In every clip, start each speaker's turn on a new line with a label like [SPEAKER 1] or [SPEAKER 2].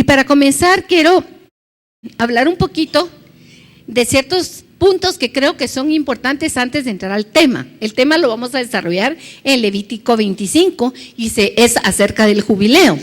[SPEAKER 1] Y para comenzar quiero hablar un poquito de ciertos puntos que creo que son importantes antes de entrar al tema. El tema lo vamos a desarrollar en Levítico 25 y es acerca del jubileo.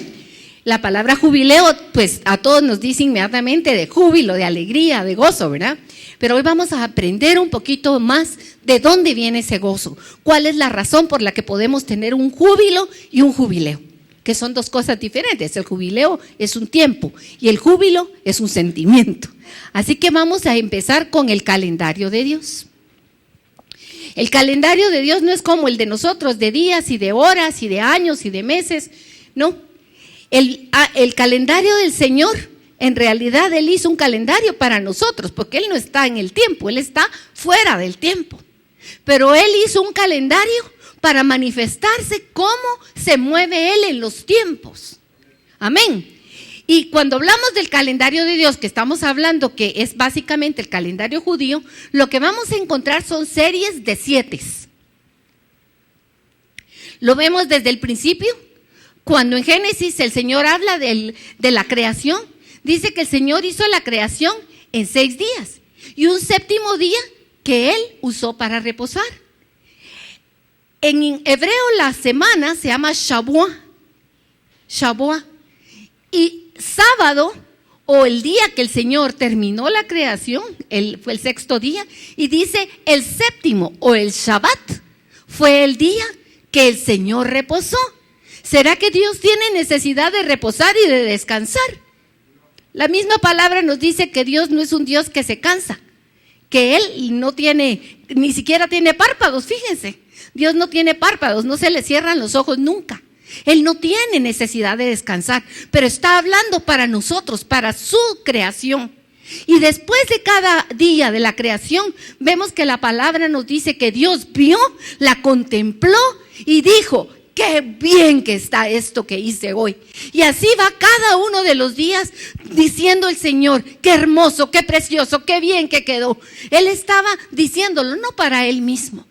[SPEAKER 1] La palabra jubileo, pues a todos nos dice inmediatamente de júbilo, de alegría, de gozo, ¿verdad? Pero hoy vamos a aprender un poquito más de dónde viene ese gozo, cuál es la razón por la que podemos tener un júbilo y un jubileo, que son dos cosas diferentes. El jubileo es un tiempo y el júbilo es un sentimiento. Así que vamos a empezar con el calendario de Dios. El calendario de Dios no es como el de nosotros, de días y de horas y de años y de meses, no. El calendario del Señor, en realidad Él hizo un calendario para nosotros, porque Él no está en el tiempo, Él está fuera del tiempo. Pero Él hizo un calendario para manifestarse cómo se mueve Él en los tiempos. Amén. Y cuando hablamos del calendario de Dios, que estamos hablando que es básicamente el calendario judío, lo que vamos a encontrar son series de 7. Lo vemos desde el principio. Cuando en Génesis el Señor habla de la creación, dice que el Señor hizo la creación en 6 días y un 7º día que Él usó para reposar. En hebreo la semana se llama Shavuot. Y sábado, o el día que el Señor terminó la creación, fue el 6º día, y dice el 7º o el Shabbat fue el día que el Señor reposó. ¿Será que Dios tiene necesidad de reposar y de descansar? La misma palabra nos dice que Dios no es un Dios que se cansa, que Él no tiene, ni siquiera tiene párpados, fíjense. Dios no tiene párpados, no se le cierran los ojos nunca. Él no tiene necesidad de descansar, pero está hablando para nosotros, para su creación. Y después de cada día de la creación, vemos que la palabra nos dice que Dios vio, la contempló y dijo: qué bien que está esto que hice hoy. Y así va cada uno de los días diciendo el Señor: qué hermoso, qué precioso, qué bien que quedó. Él estaba diciéndolo no para Él mismo,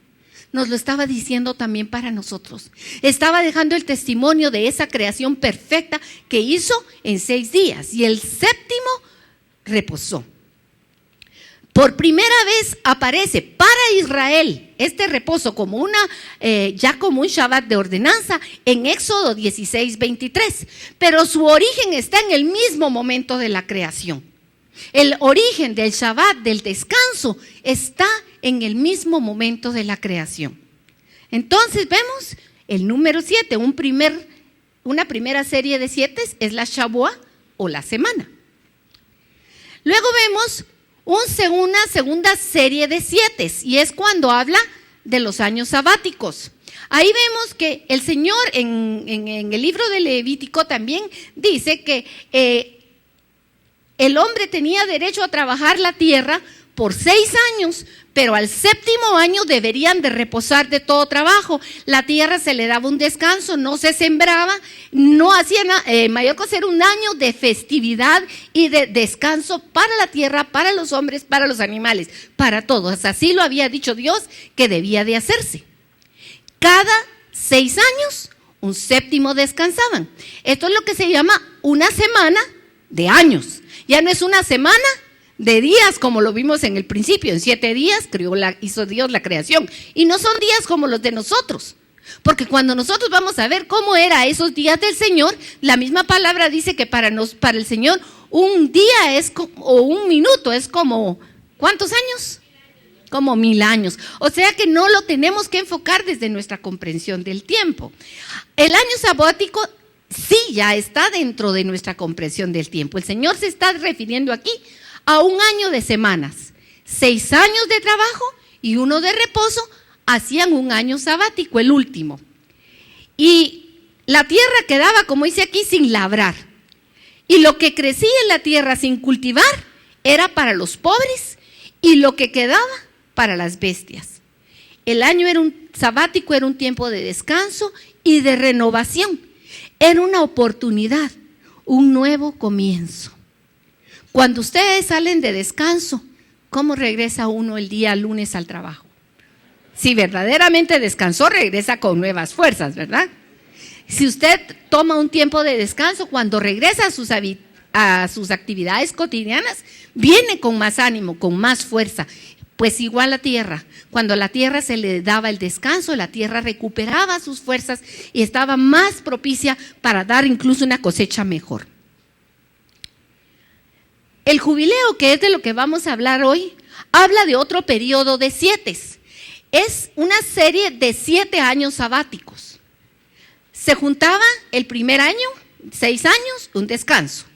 [SPEAKER 1] nos lo estaba diciendo también para nosotros. Estaba dejando el testimonio de esa creación perfecta que hizo en 6 días. Y el 7º reposó. Por primera vez aparece para Israel este reposo como ya como un Shabbat de ordenanza en Éxodo 16:23. Pero su origen está en el mismo momento de la creación. El origen del Shabbat, del descanso, está en el mismo momento de la creación. Entonces vemos el número 7, una primera serie de 7 es la Shavuot o la semana. Luego vemos una segunda serie de 7 y es cuando habla de los años sabáticos. Ahí vemos que el Señor en el libro de Levítico también dice que el hombre tenía derecho a trabajar la tierra por 6 años, pero al 7º año deberían de reposar de todo trabajo. La tierra se le daba un descanso, no se sembraba, no hacía mayor cosa, era un año de festividad y de descanso para la tierra, para los hombres, para los animales, para todos. Así lo había dicho Dios que debía de hacerse. Cada 6 años, un 7º descansaban. Esto es lo que se llama una semana de años. Ya no es una semana de días como lo vimos en el principio. En 7 días hizo Dios la creación. Y no son días como los de nosotros. Porque cuando nosotros vamos a ver cómo eran esos días del Señor, la misma palabra dice que para el Señor un día o un minuto es como, ¿cuántos años? Como 1000 años. O sea que no lo tenemos que enfocar desde nuestra comprensión del tiempo. El año sabático sí ya está dentro de nuestra comprensión del tiempo. El Señor se está refiriendo aquí a un año de semanas. 6 años de trabajo y 1 de reposo hacían un año sabático, el último. Y la tierra quedaba, como dice aquí, sin labrar. Y lo que crecía en la tierra sin cultivar era para los pobres y lo que quedaba para las bestias. El año sabático era un tiempo de descanso y de renovación. Era una oportunidad, un nuevo comienzo. Cuando ustedes salen de descanso, ¿cómo regresa uno el día lunes al trabajo? Si verdaderamente descansó, regresa con nuevas fuerzas, ¿verdad? Si usted toma un tiempo de descanso, cuando regresa a sus a sus actividades cotidianas, viene con más ánimo, con más fuerza. Pues igual la tierra, cuando a la tierra se le daba el descanso, la tierra recuperaba sus fuerzas y estaba más propicia para dar incluso una cosecha mejor. El jubileo, que es de lo que vamos a hablar hoy, habla de otro periodo de 7. Es una serie de 7 años sabáticos. Se juntaba el primer año, 6 años, un descanso.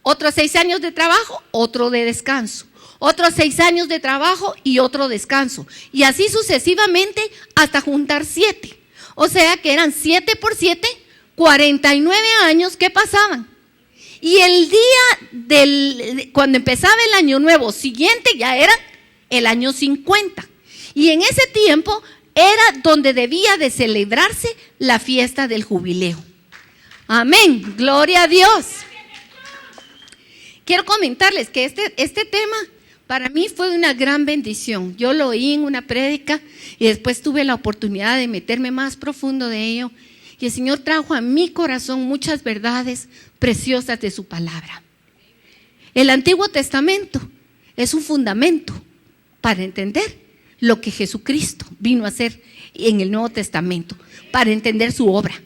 [SPEAKER 1] Otros 6 años de trabajo, otro de descanso. Otros 6 años de trabajo y otro descanso. Y así sucesivamente hasta juntar 7. O sea que eran 7 por 7, 49 años que pasaban. Y el día cuando empezaba el año nuevo siguiente ya era el año 50. Y en ese tiempo era donde debía de celebrarse la fiesta del jubileo. Amén, gloria a Dios. Quiero comentarles que este tema para mí fue una gran bendición. Yo lo oí en una prédica y después tuve la oportunidad de meterme más profundo de ello. Y el Señor trajo a mi corazón muchas verdades preciosas de su palabra. El Antiguo Testamento es un fundamento para entender lo que Jesucristo vino a hacer en el Nuevo Testamento, para entender su obra.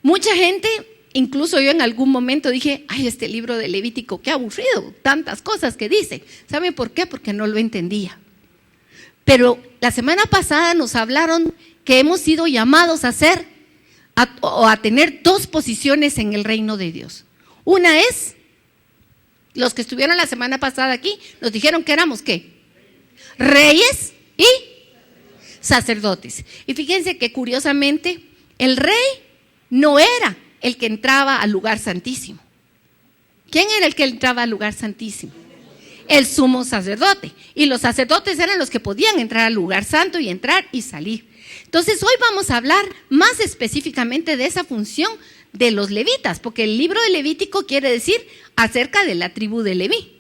[SPEAKER 1] Mucha gente, incluso yo en algún momento dije, ay, este libro de Levítico, qué aburrido, tantas cosas que dice. ¿Saben por qué? Porque no lo entendía. Pero la semana pasada nos hablaron que hemos sido llamados a tener 2 posiciones en el reino de Dios. Una es, los que estuvieron la semana pasada aquí, nos dijeron que éramos ¿qué? Reyes y sacerdotes. Y fíjense que curiosamente, el rey no era el que entraba al lugar santísimo. ¿Quién era el que entraba al lugar santísimo? El sumo sacerdote. Y los sacerdotes eran los que podían entrar al lugar santo y entrar y salir. Entonces hoy vamos a hablar más específicamente de esa función de los levitas, porque el libro de Levítico quiere decir acerca de la tribu de Leví.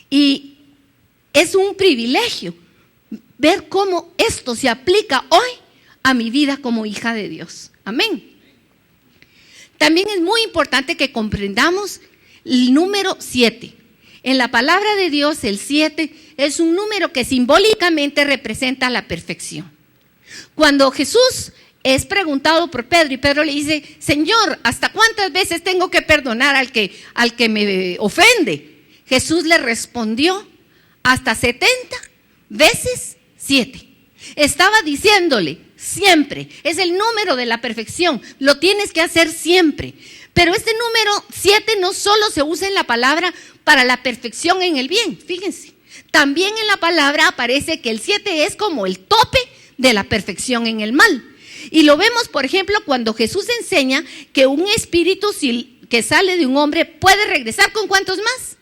[SPEAKER 1] Y es un privilegio ver cómo esto se aplica hoy a mi vida como hija de Dios. Amén. También es muy importante que comprendamos el número 7. En la palabra de Dios, el 7 es un número que simbólicamente representa la perfección. Cuando Jesús es preguntado por Pedro y Pedro le dice, Señor, ¿hasta cuántas veces tengo que perdonar al que me ofende? Jesús le respondió, hasta 70 veces 7. Estaba diciéndole, siempre, es el número de la perfección, lo tienes que hacer siempre. Pero este número 7 no solo se usa en la palabra para la perfección en el bien, fíjense, también en la palabra aparece que el 7 es como el tope de la perfección en el mal. Y lo vemos, por ejemplo, cuando Jesús enseña que un espíritu que sale de un hombre puede regresar con ¿cuántos más?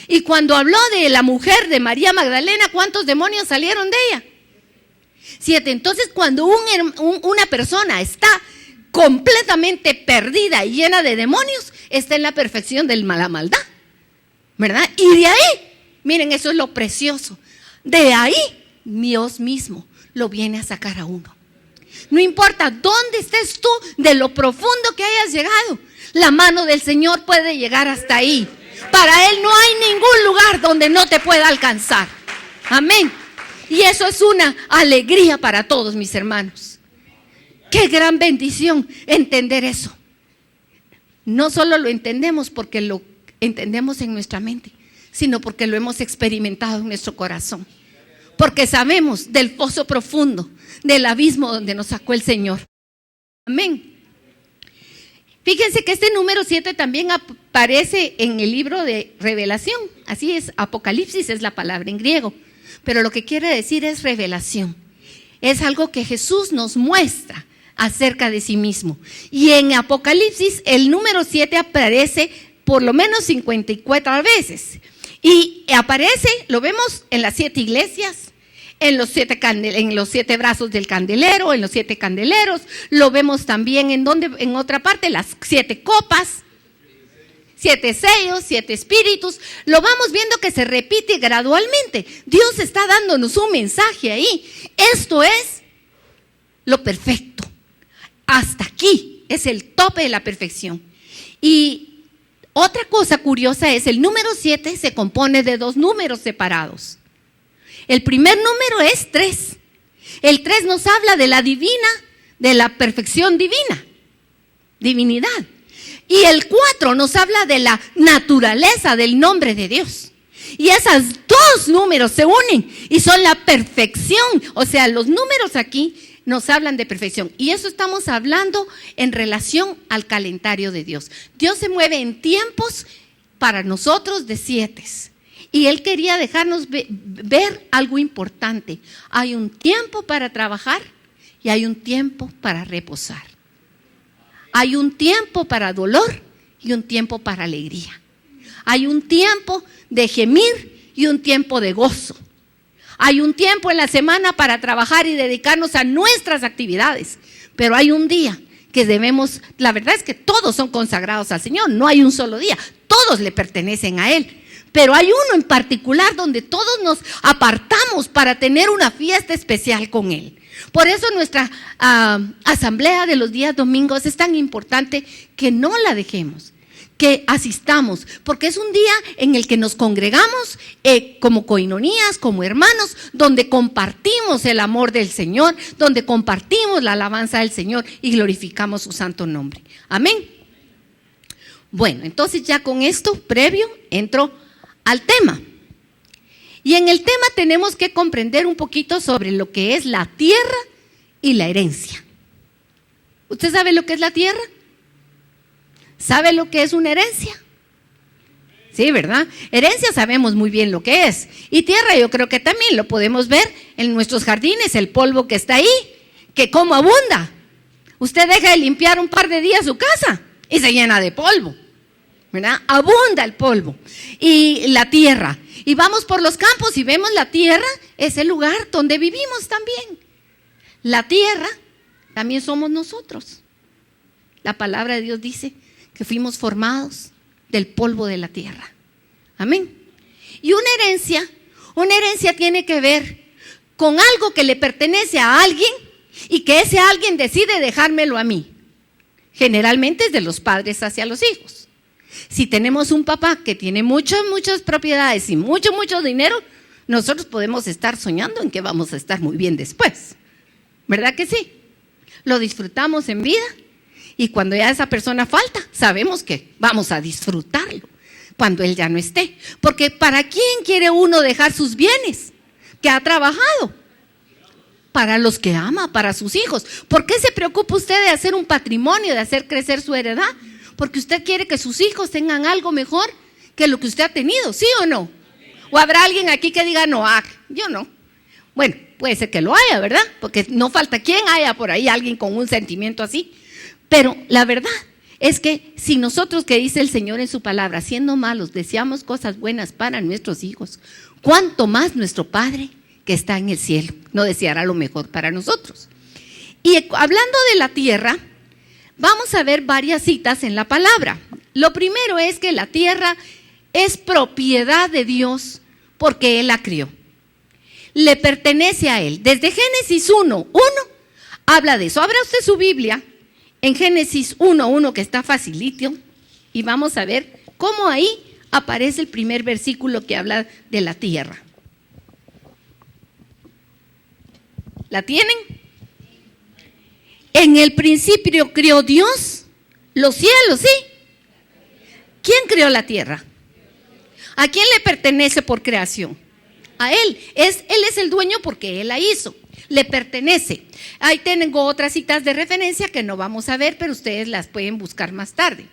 [SPEAKER 1] Y cuando habló de la mujer de María Magdalena, ¿cuántos demonios salieron de ella? 7. Entonces, cuando una persona está completamente perdida y llena de demonios, está en la perfección de la maldad, ¿verdad? Y de ahí, miren, eso es lo precioso, de ahí Dios mismo lo viene a sacar a uno. No importa dónde estés tú, de lo profundo que hayas llegado, la mano del Señor puede llegar hasta ahí. Para Él no hay ningún lugar donde no te pueda alcanzar. Amén. Y eso es una alegría para todos mis hermanos. Qué gran bendición entender eso. No solo lo entendemos porque lo entendemos en nuestra mente, sino porque lo hemos experimentado en nuestro corazón. Porque sabemos del pozo profundo, del abismo donde nos sacó el Señor. Amén. Fíjense que este número 7 también aparece en el libro de Revelación. Así es, Apocalipsis es la palabra en griego. Pero lo que quiere decir es revelación. Es algo que Jesús nos muestra acerca de sí mismo. Y en Apocalipsis el número 7 aparece por lo menos 54 veces. Y aparece, lo vemos en las 7 iglesias, en los 7 brazos del candelero, en los 7 candeleros. Lo vemos también en otra parte, las 7 copas, 7 sellos, 7 espíritus. Lo vamos viendo que se repite gradualmente. Dios está dándonos un mensaje ahí. Esto es lo perfecto. Hasta aquí es el tope de la perfección. Y Otra cosa curiosa es el número 7 se compone de 2 números separados. El primer número es 3. El 3 nos habla de la perfección divina, divinidad. Y el 4 nos habla de la naturaleza del nombre de Dios. Y esos 2 números se unen y son la perfección. O sea, los números aquí nos hablan de perfección. Y eso estamos hablando en relación al calendario de Dios. Dios se mueve en tiempos para nosotros de 7. Y Él quería dejarnos ver algo importante. Hay un tiempo para trabajar y hay un tiempo para reposar. Hay un tiempo para dolor y un tiempo para alegría. Hay un tiempo de gemir y un tiempo de gozo. Hay un tiempo en la semana para trabajar y dedicarnos a nuestras actividades. Pero hay un día que debemos, la verdad es que todos son consagrados al Señor, no hay un solo día, todos le pertenecen a Él. Pero hay uno en particular donde todos nos apartamos para tener una fiesta especial con Él. Por eso nuestra asamblea de los días domingos es tan importante que no la dejemos, que asistamos, porque es un día en el que nos congregamos como coinonías, como hermanos, donde compartimos el amor del Señor, donde compartimos la alabanza del Señor y glorificamos su santo nombre. Amén. Bueno, entonces ya con esto previo entro al tema. Y en el tema tenemos que comprender un poquito sobre lo que es la tierra y la herencia. ¿Usted sabe lo que es la tierra? ¿Sabe lo que es una herencia? Sí, ¿verdad? Herencia sabemos muy bien lo que es. Y tierra yo creo que también lo podemos ver en nuestros jardines, el polvo que está ahí, que como abunda. Usted deja de limpiar un par de días su casa y se llena de polvo, ¿verdad? Abunda el polvo. Y la tierra. Y vamos por los campos y vemos la tierra, es el lugar donde vivimos también. La tierra también somos nosotros. La palabra de Dios dice que fuimos formados del polvo de la tierra. Amén. Y una herencia tiene que ver con algo que le pertenece a alguien y que ese alguien decide dejármelo a mí. Generalmente es de los padres hacia los hijos. Si tenemos un papá que tiene muchas propiedades y mucho dinero, nosotros podemos estar soñando en que vamos a estar muy bien después. ¿Verdad que sí? Lo disfrutamos en vida y cuando ya esa persona falta, sabemos que vamos a disfrutarlo cuando él ya no esté. Porque ¿para quién quiere uno dejar sus bienes que ha trabajado? Para los que ama, para sus hijos. ¿Por qué se preocupa usted de hacer un patrimonio, de hacer crecer su heredad? Porque usted quiere que sus hijos tengan algo mejor que lo que usted ha tenido, ¿sí o no? ¿O habrá alguien aquí que diga no, yo no? Bueno, puede ser que lo haya, ¿verdad? Porque no falta quien haya por ahí alguien con un sentimiento así. Pero la verdad es que si nosotros, que dice el Señor en su palabra, siendo malos, deseamos cosas buenas para nuestros hijos, ¿cuánto más nuestro Padre que está en el cielo no deseará lo mejor para nosotros? Y hablando de la tierra, vamos a ver varias citas en la palabra. Lo primero es que la tierra es propiedad de Dios porque Él la crió. Le pertenece a Él. Desde Génesis 1:1 habla de eso. Abra usted su Biblia en Génesis 1:1 que está facilito y vamos a ver cómo ahí aparece el primer versículo que habla de la tierra. ¿La tienen? En el principio creó Dios los cielos, ¿sí? ¿Quién creó la tierra? ¿A quién le pertenece por creación? A Él. Él es el dueño porque Él la hizo. Le pertenece. Ahí tengo otras citas de referencia que no vamos a ver, pero ustedes las pueden buscar más tarde.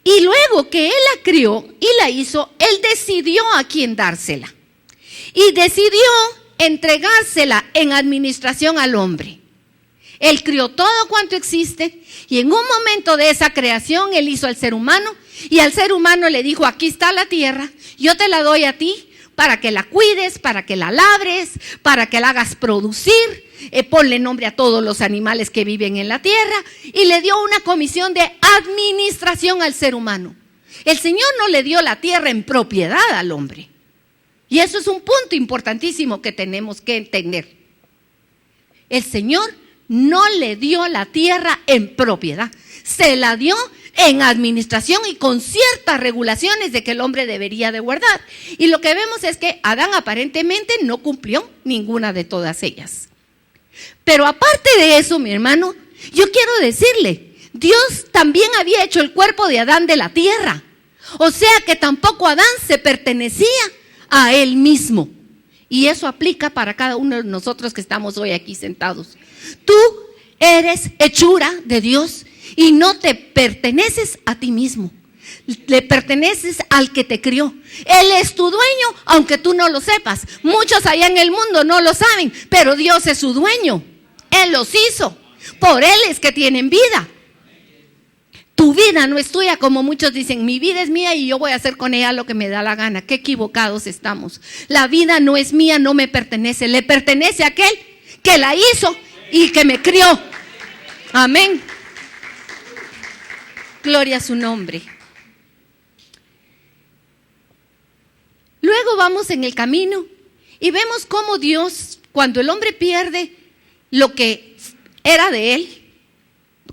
[SPEAKER 1] Y luego que Él la crió y la hizo, Él decidió a quién dársela. Y decidió entregársela en administración al hombre. Él crió todo cuanto existe y en un momento de esa creación Él hizo al ser humano y al ser humano le dijo: aquí está la tierra, yo te la doy a ti para que la cuides, para que la labres, para que la hagas producir, ponle nombre a todos los animales que viven en la tierra, y le dio una comisión de administración al ser humano. El Señor no le dio la tierra en propiedad al hombre. Y eso es un punto importantísimo que tenemos que entender. El Señor no le dio la tierra en propiedad, se la dio en administración y con ciertas regulaciones de que el hombre debería de guardar. Y lo que vemos es que Adán aparentemente no cumplió ninguna de todas ellas. Pero aparte de eso, mi hermano, yo quiero decirle, Dios también había hecho el cuerpo de Adán de la tierra. O sea que tampoco Adán se pertenecía a él mismo. Y eso aplica para cada uno de nosotros que estamos hoy aquí sentados. Tú eres hechura de Dios y no te perteneces a ti mismo. Le perteneces al que te crió. Él es tu dueño, aunque tú no lo sepas. Muchos allá en el mundo no lo saben, pero Dios es su dueño. Él los hizo. Por Él es que tienen vida. Tu vida no es tuya, como muchos dicen, mi vida es mía y yo voy a hacer con ella lo que me da la gana. Qué equivocados estamos. La vida no es mía, no me pertenece. Le pertenece a aquel que la hizo y que me crió. Amén. Gloria a su nombre. Luego vamos en el camino y vemos cómo Dios, cuando el hombre pierde lo que era de él,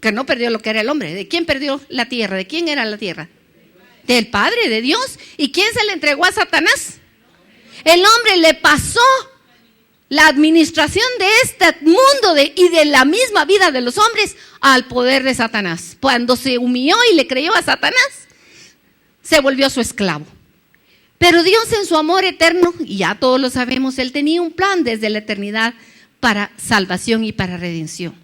[SPEAKER 1] que no perdió lo que era el hombre. ¿De quién perdió la tierra? ¿De quién era la tierra? Del Padre, de Dios. ¿Y quién se le entregó a Satanás? El hombre le pasó la administración de este mundo y de la misma vida de los hombres al poder de Satanás. Cuando se humilló y le creyó a Satanás, se volvió su esclavo. Pero Dios en su amor eterno, y ya todos lo sabemos, Él tenía un plan desde la eternidad para salvación y para redención.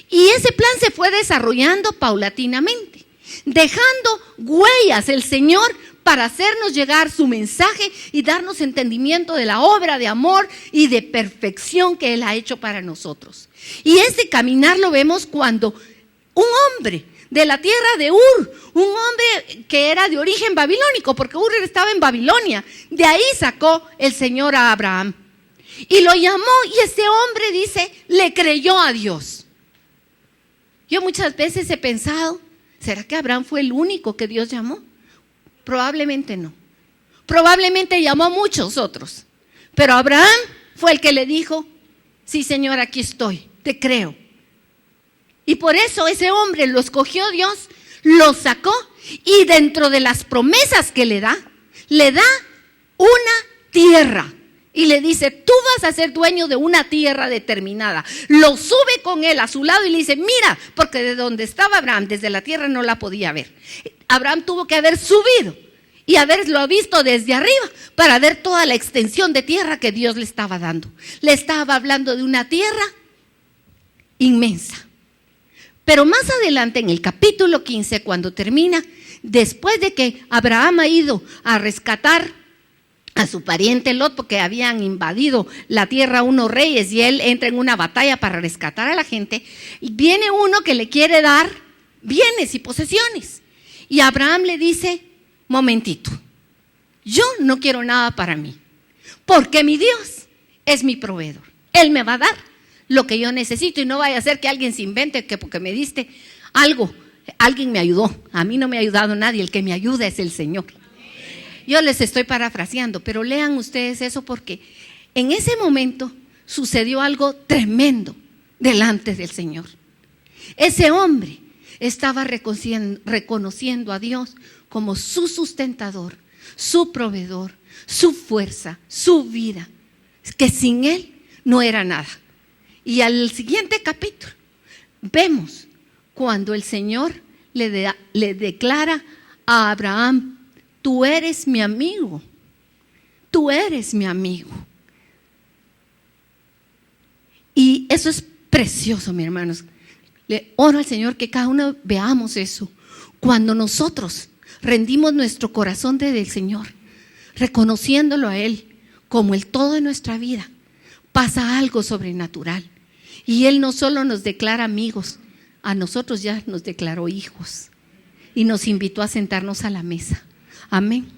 [SPEAKER 1] Y ese plan se fue desarrollando paulatinamente, dejando huellas el Señor para hacernos llegar su mensaje y darnos entendimiento de la obra de amor y de perfección que Él ha hecho para nosotros. Y ese caminar lo vemos cuando un hombre de la tierra de Ur, un hombre que era de origen babilónico, porque Ur estaba en Babilonia, de ahí sacó el Señor a Abraham. Y lo llamó y ese hombre, dice, le creyó a Dios. Yo muchas veces he pensado, ¿será que Abraham fue el único que Dios llamó? Probablemente no. Probablemente llamó a muchos otros. Pero Abraham fue el que le dijo, sí Señor, aquí estoy, te creo. Y por eso ese hombre lo escogió Dios, lo sacó y dentro de las promesas que le da una tierra. Y le dice, tú vas a ser dueño de una tierra determinada. Lo sube con él a su lado y le dice, mira, porque de donde estaba Abraham, desde la tierra no la podía ver. Abraham tuvo que haber subido y haberlo visto desde arriba para ver toda la extensión de tierra que Dios le estaba dando. Le estaba hablando de una tierra inmensa. Pero más adelante en el capítulo 15, cuando termina, después de que Abraham ha ido a rescatar a su pariente Lot, porque habían invadido la tierra unos reyes y él entra en una batalla para rescatar a la gente, y viene uno que le quiere dar bienes y posesiones. Y Abraham le dice, momentito, yo no quiero nada para mí, porque mi Dios es mi proveedor. Él me va a dar lo que yo necesito y no vaya a ser que alguien se invente que porque me diste algo, alguien me ayudó. A mí no me ha ayudado nadie, el que me ayuda es el Señor. Yo les estoy parafraseando, pero lean ustedes eso porque en ese momento sucedió algo tremendo delante del Señor. Ese hombre estaba reconociendo a Dios como su sustentador, su proveedor, su fuerza, su vida, que sin Él no era nada. Y al siguiente capítulo vemos cuando el Señor le declara a Abraham, tú eres mi amigo, tú eres mi amigo. Y eso es precioso, mis hermanos. Le oro al Señor que cada uno veamos eso. Cuando nosotros rendimos nuestro corazón del Señor, reconociéndolo a Él como el todo de nuestra vida, pasa algo sobrenatural. Y Él no solo nos declara amigos, a nosotros ya nos declaró hijos y nos invitó a sentarnos a la mesa. Amén.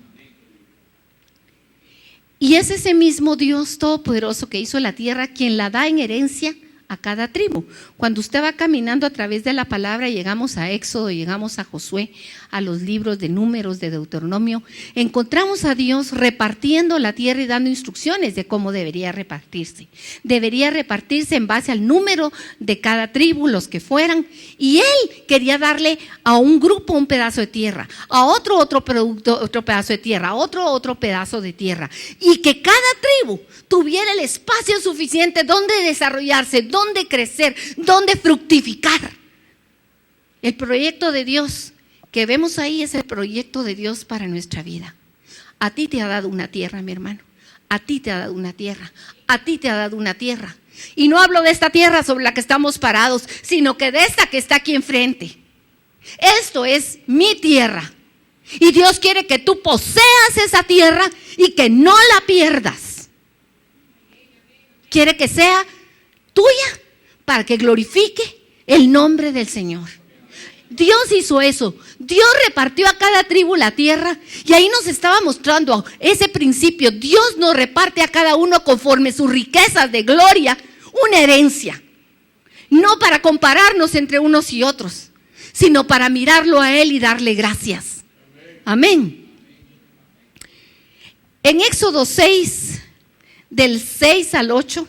[SPEAKER 1] Y es ese mismo Dios todopoderoso que hizo la tierra quien la da en herencia a cada tribu. Cuando usted va caminando a través de la palabra, llegamos a Éxodo, llegamos a Josué, a los libros de Números, de Deuteronomio, encontramos a Dios repartiendo la tierra y dando instrucciones de cómo debería repartirse. Debería repartirse en base al número de cada tribu, los que fueran, y Él quería darle a un grupo un pedazo de tierra, a otro pedazo de tierra, a otro pedazo de tierra, y que cada tribu tuviera el espacio suficiente donde desarrollarse, donde crecer, donde fructificar. El proyecto de Dios que vemos ahí es el proyecto de Dios para nuestra vida. A ti te ha dado una tierra, mi hermano. A ti te ha dado una tierra. A ti te ha dado una tierra. Y no hablo de esta tierra sobre la que estamos parados, sino que de esta que está aquí enfrente. Esto es mi tierra. Y Dios quiere que tú poseas esa tierra y que no la pierdas. Quiere que sea tuya para que glorifique el nombre del Señor. Dios hizo eso. Dios repartió a cada tribu la tierra y ahí nos estaba mostrando ese principio. Dios nos reparte a cada uno conforme sus riquezas de gloria una herencia. No para compararnos entre unos y otros, sino para mirarlo a Él y darle gracias. Amén. En Éxodo 6, del 6 al 8,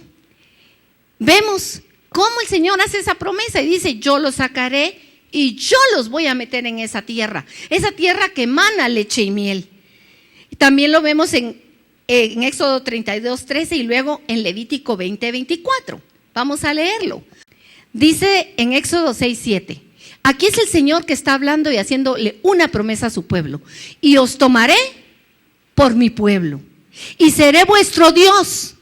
[SPEAKER 1] vemos cómo el Señor hace esa promesa y dice: yo los sacaré y yo los voy a meter en esa tierra que emana leche y miel. También lo vemos en Éxodo 32, 13 y luego en Levítico 20, 24. Vamos a leerlo. Dice en Éxodo 6, 7. Aquí es el Señor que está hablando y haciéndole una promesa a su pueblo. Y os tomaré por mi pueblo y seré vuestro Dios.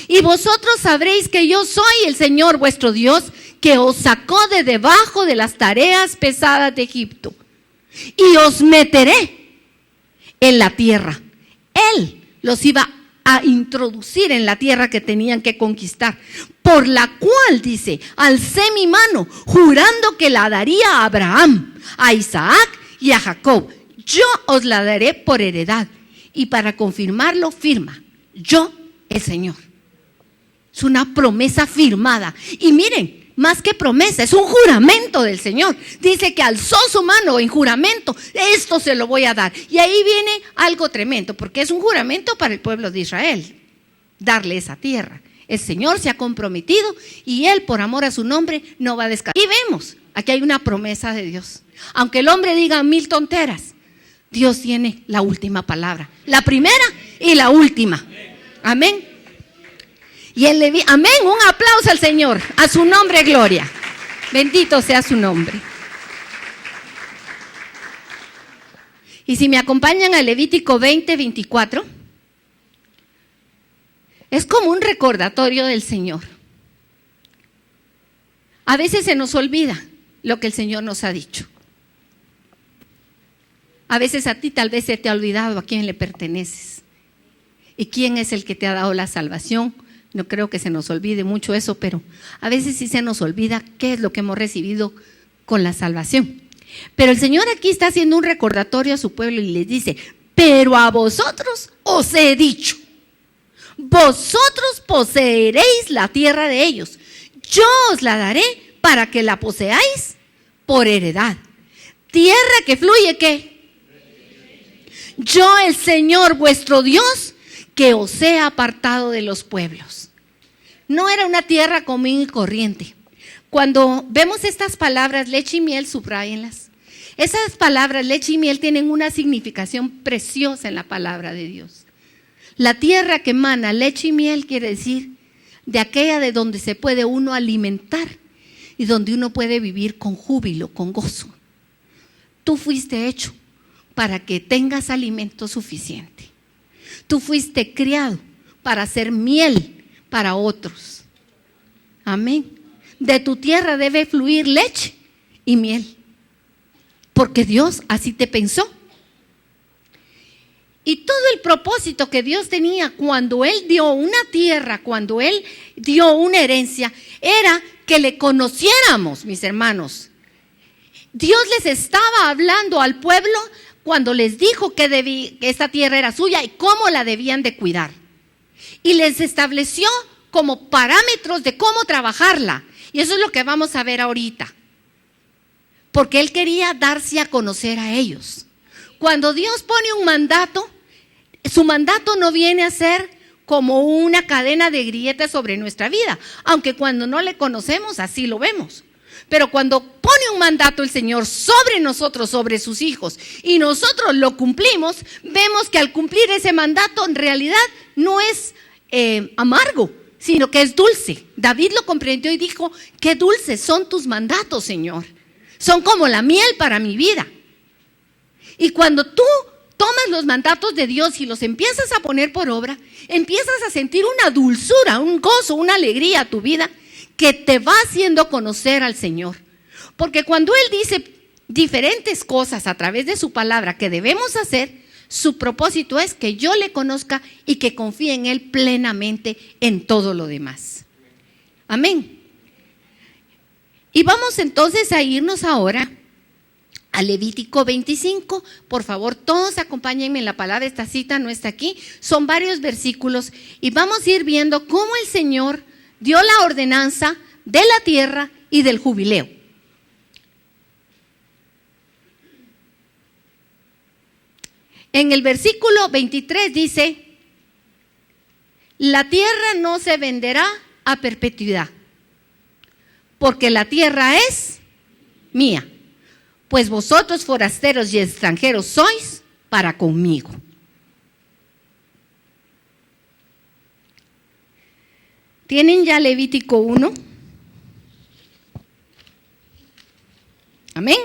[SPEAKER 1] Y vosotros sabréis que yo soy el Señor vuestro Dios, que os sacó de debajo de las tareas pesadas de Egipto. Y os meteré en la tierra. Él los iba a introducir en la tierra que tenían que conquistar, por la cual, dice, alcé mi mano, jurando que la daría a Abraham, a Isaac y a Jacob. Yo os la daré por heredad. Y para confirmarlo, firma: yo, el Señor. Es una promesa firmada. Y miren, más que promesa, es un juramento del Señor. Dice que alzó su mano en juramento: esto se lo voy a dar. Y ahí viene algo tremendo, porque es un juramento para el pueblo de Israel, darle esa tierra. El Señor se ha comprometido y Él, por amor a su nombre, no va a descansar. Y vemos, aquí hay una promesa de Dios. Aunque el hombre diga 1000 tonteras, Dios tiene la última palabra, la primera y la última. Amén. Y amén, un aplauso al Señor, a su nombre gloria. Bendito sea su nombre. Y si me acompañan a Levítico 20, 24, es como un recordatorio del Señor. A veces se nos olvida lo que el Señor nos ha dicho. A veces a ti tal vez se te ha olvidado a quién le perteneces y quién es el que te ha dado la salvación. No creo que se nos olvide mucho eso, pero a veces sí se nos olvida qué es lo que hemos recibido con la salvación. Pero el Señor aquí está haciendo un recordatorio a su pueblo y les dice: pero a vosotros os he dicho, vosotros poseeréis la tierra de ellos. Yo os la daré para que la poseáis por heredad. Tierra que fluye, ¿qué? Yo, el Señor vuestro Dios, que os he apartado de los pueblos. No era una tierra común y corriente. Cuando vemos estas palabras, leche y miel, subráyenlas. Esas palabras, leche y miel, tienen una significación preciosa en la palabra de Dios. La tierra que emana leche y miel quiere decir de aquella de donde se puede uno alimentar y donde uno puede vivir con júbilo, con gozo. Tú fuiste hecho para que tengas alimento suficiente. Tú fuiste criado para hacer miel para otros. Amén. De tu tierra debe fluir leche y miel, porque Dios así te pensó. Y todo el propósito que Dios tenía cuando Él dio una tierra, cuando Él dio una herencia, era que le conociéramos, mis hermanos. Dios les estaba hablando al pueblo cuando les dijo que esta tierra era suya y cómo la debían de cuidar. Y les estableció como parámetros de cómo trabajarla. Y eso es lo que vamos a ver ahorita. Porque Él quería darse a conocer a ellos. Cuando Dios pone un mandato, su mandato no viene a ser como una cadena de grilletes sobre nuestra vida, aunque cuando no le conocemos así lo vemos. Pero cuando pone un mandato el Señor sobre nosotros, sobre sus hijos, y nosotros lo cumplimos, vemos que al cumplir ese mandato en realidad no es amargo, sino que es dulce. David lo comprendió y dijo: qué dulces son tus mandatos, Señor. Son como la miel para mi vida. Y cuando tú tomas los mandatos de Dios y los empiezas a poner por obra, empiezas a sentir una dulzura, un gozo, una alegría a tu vida que te va haciendo conocer al Señor. Porque cuando Él dice diferentes cosas a través de su palabra que debemos hacer, su propósito es que yo le conozca y que confíe en Él plenamente en todo lo demás. Amén. Y vamos entonces a irnos ahora a Levítico 25. Por favor, todos acompáñenme en la palabra. Esta cita no está aquí, son varios versículos y vamos a ir viendo cómo el Señor dio la ordenanza de la tierra y del jubileo. En el versículo 23 dice: la tierra no se venderá a perpetuidad, porque la tierra es mía, pues vosotros forasteros y extranjeros sois para conmigo. ¿Tienen ya Levítico 1? Amén.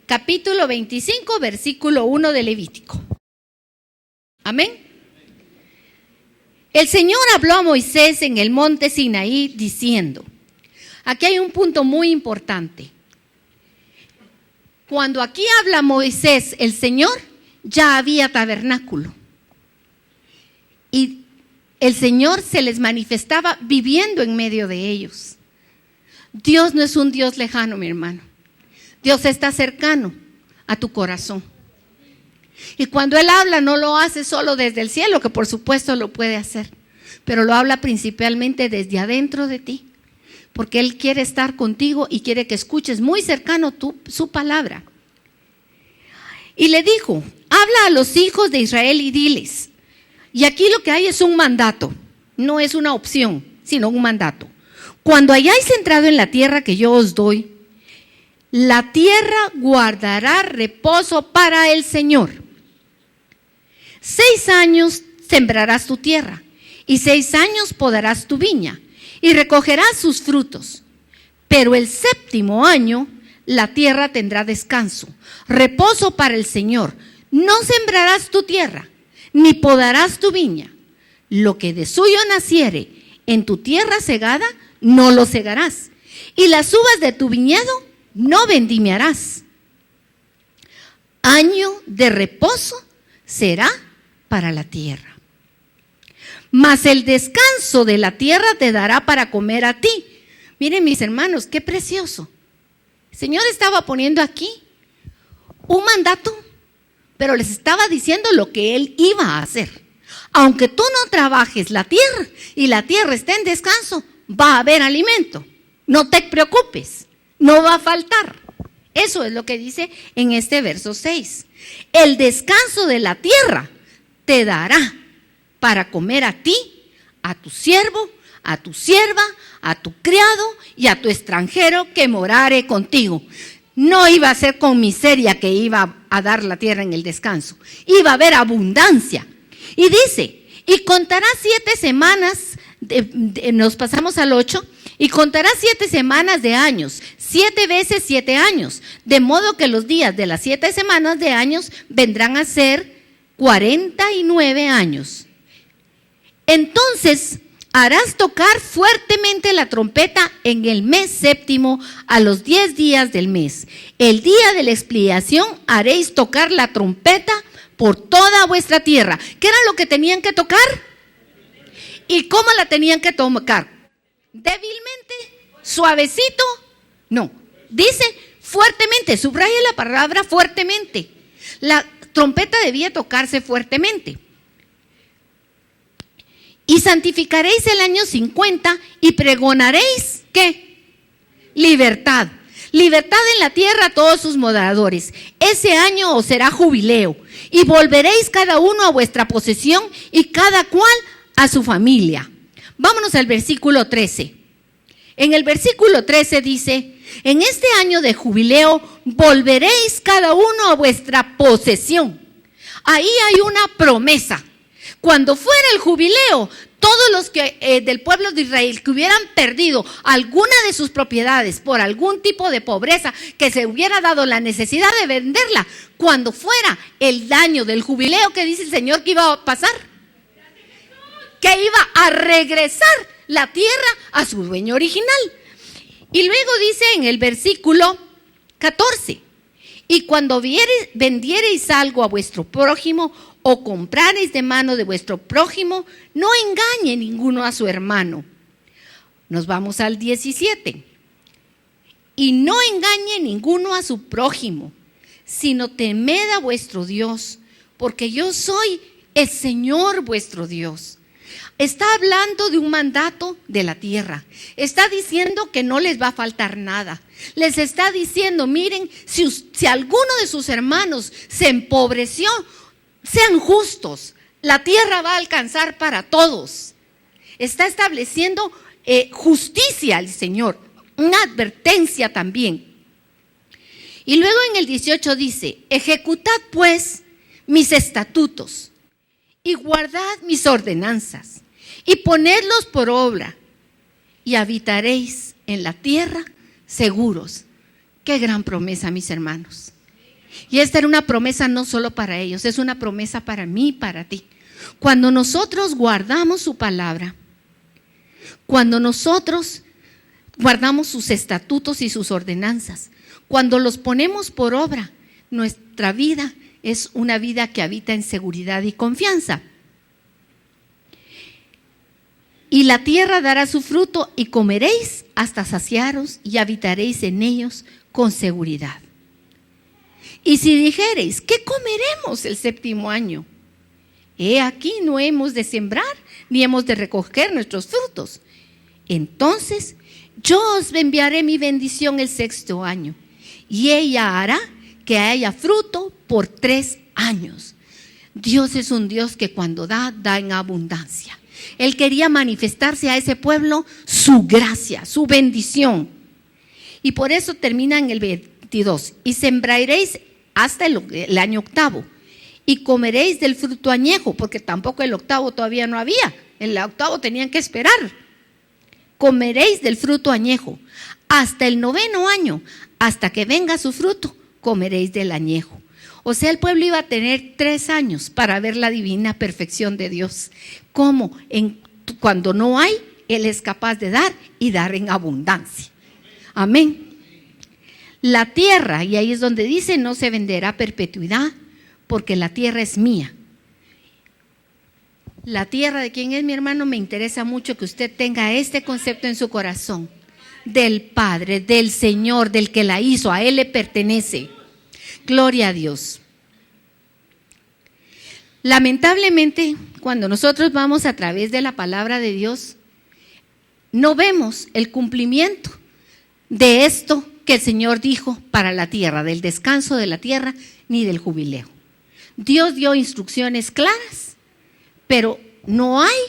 [SPEAKER 1] Capítulo 25, versículo 1 de Levítico. Amén. El Señor habló a Moisés en el monte Sinaí diciendo, aquí hay un punto muy importante. Cuando aquí habla Moisés, el Señor, ya había tabernáculo. Y el Señor se les manifestaba viviendo en medio de ellos. Dios no es un Dios lejano, mi hermano. Dios está cercano a tu corazón. Y cuando Él habla, no lo hace solo desde el cielo, que por supuesto lo puede hacer, pero lo habla principalmente desde adentro de ti, porque Él quiere estar contigo y quiere que escuches muy cercano su palabra. Y le dijo: habla a los hijos de Israel y diles. Y aquí lo que hay es un mandato, no es una opción, sino un mandato. Cuando hayáis entrado en la tierra que yo os doy, la tierra guardará reposo para el Señor. 6 años sembrarás tu tierra, y 6 años podarás tu viña, y recogerás sus frutos. Pero el 7º año la tierra tendrá descanso, reposo para el Señor. No sembrarás tu tierra, ni podarás tu viña. Lo que de suyo naciere en tu tierra segada, no lo segarás, y las uvas de tu viñedo no vendimiarás. Año de reposo será para la tierra. Mas el descanso de la tierra te dará para comer a ti. Miren, mis hermanos, qué precioso. El Señor estaba poniendo aquí un mandato, pero les estaba diciendo lo que Él iba a hacer. Aunque tú no trabajes la tierra y la tierra esté en descanso, va a haber alimento. No te preocupes, no va a faltar. Eso es lo que dice en este verso 6. El descanso de la tierra te dará para comer a ti, a tu siervo, a tu sierva, a tu criado y a tu extranjero que morare contigo. No iba a ser con miseria que iba a dar la tierra en el descanso. Iba a haber abundancia. Y dice, y contarás 7 semanas, nos pasamos al 8, y contarás 7 semanas de años, 7 veces 7 años, de modo que los días de las 7 semanas de años vendrán a ser 49 años. Entonces harás tocar fuertemente la trompeta en el mes 7º a los 10 días del mes. El día de la expiación haréis tocar la trompeta por toda vuestra tierra. ¿Qué era lo que tenían que tocar? ¿Y cómo la tenían que tocar? ¿Débilmente? ¿Suavecito? No. Dice fuertemente, subraya la palabra fuertemente. La trompeta debía tocarse fuertemente. Y santificaréis el año 50 y pregonaréis, ¿qué? Libertad. Libertad en la tierra a todos sus moradores. Ese año os será jubileo y volveréis cada uno a vuestra posesión y cada cual a su familia. Vámonos al versículo 13. En el versículo 13 dice: en este año de jubileo volveréis cada uno a vuestra posesión. Ahí hay una promesa. Cuando fuera el jubileo, todos los que del pueblo de Israel que hubieran perdido alguna de sus propiedades por algún tipo de pobreza, que se hubiera dado la necesidad de venderla, cuando fuera el año del jubileo, ¿qué dice el Señor que iba a pasar? Que iba a regresar la tierra a su dueño original. Y luego dice en el versículo 14: y cuando vendiereis algo a vuestro prójimo o comprareis de mano de vuestro prójimo, no engañe ninguno a su hermano. Nos vamos al 17. Y no engañe ninguno a su prójimo, sino temed a vuestro Dios, porque yo soy el Señor vuestro Dios. Está hablando de un mandato de la tierra. Está diciendo que no les va a faltar nada. Les está diciendo: miren, si alguno de sus hermanos se empobreció, sean justos. La tierra va a alcanzar para todos. Está estableciendo justicia al Señor. Una advertencia también. Y luego en el 18 dice: ejecutad pues mis estatutos y guardad mis ordenanzas y ponedlos por obra y habitaréis en la tierra seguros. Qué gran promesa, mis hermanos. Y esta era una promesa no solo para ellos, es una promesa para mí y para ti. Cuando nosotros guardamos su palabra, cuando nosotros guardamos sus estatutos y sus ordenanzas, cuando los ponemos por obra, nuestra vida es una vida que habita en seguridad y confianza. Y la tierra dará su fruto y comeréis hasta saciaros y habitaréis en ellos con seguridad. Y si dijereis: ¿qué comeremos el séptimo año? He aquí no hemos de sembrar ni hemos de recoger nuestros frutos. Entonces yo os enviaré mi bendición el sexto año, y ella hará que haya fruto por 3 años. Dios es un Dios que cuando da en abundancia. Él quería manifestarse a ese pueblo su gracia, su bendición. Y por eso termina en el 22. Y sembraréis hasta el año octavo y comeréis del fruto añejo, porque tampoco el octavo todavía no había. El octavo tenían que esperar. Comeréis del fruto añejo hasta el 9º año, hasta que venga su fruto, comeréis del añejo. O sea, el pueblo iba a tener 3 años para ver la divina perfección de Dios. Cómo cuando no hay, Él es capaz de dar y dar en abundancia. Amén. La tierra, y ahí es donde dice: no se venderá a perpetuidad, porque la tierra es mía. La tierra de quién es, mi hermano. Me interesa mucho que usted tenga este concepto en su corazón: del Padre, del Señor, del que la hizo, a Él le pertenece. Gloria a Dios. Lamentablemente, cuando nosotros vamos a través de la palabra de Dios, no vemos el cumplimiento de esto que el Señor dijo para la tierra, del descanso de la tierra ni del jubileo. Dios dio instrucciones claras, pero no hay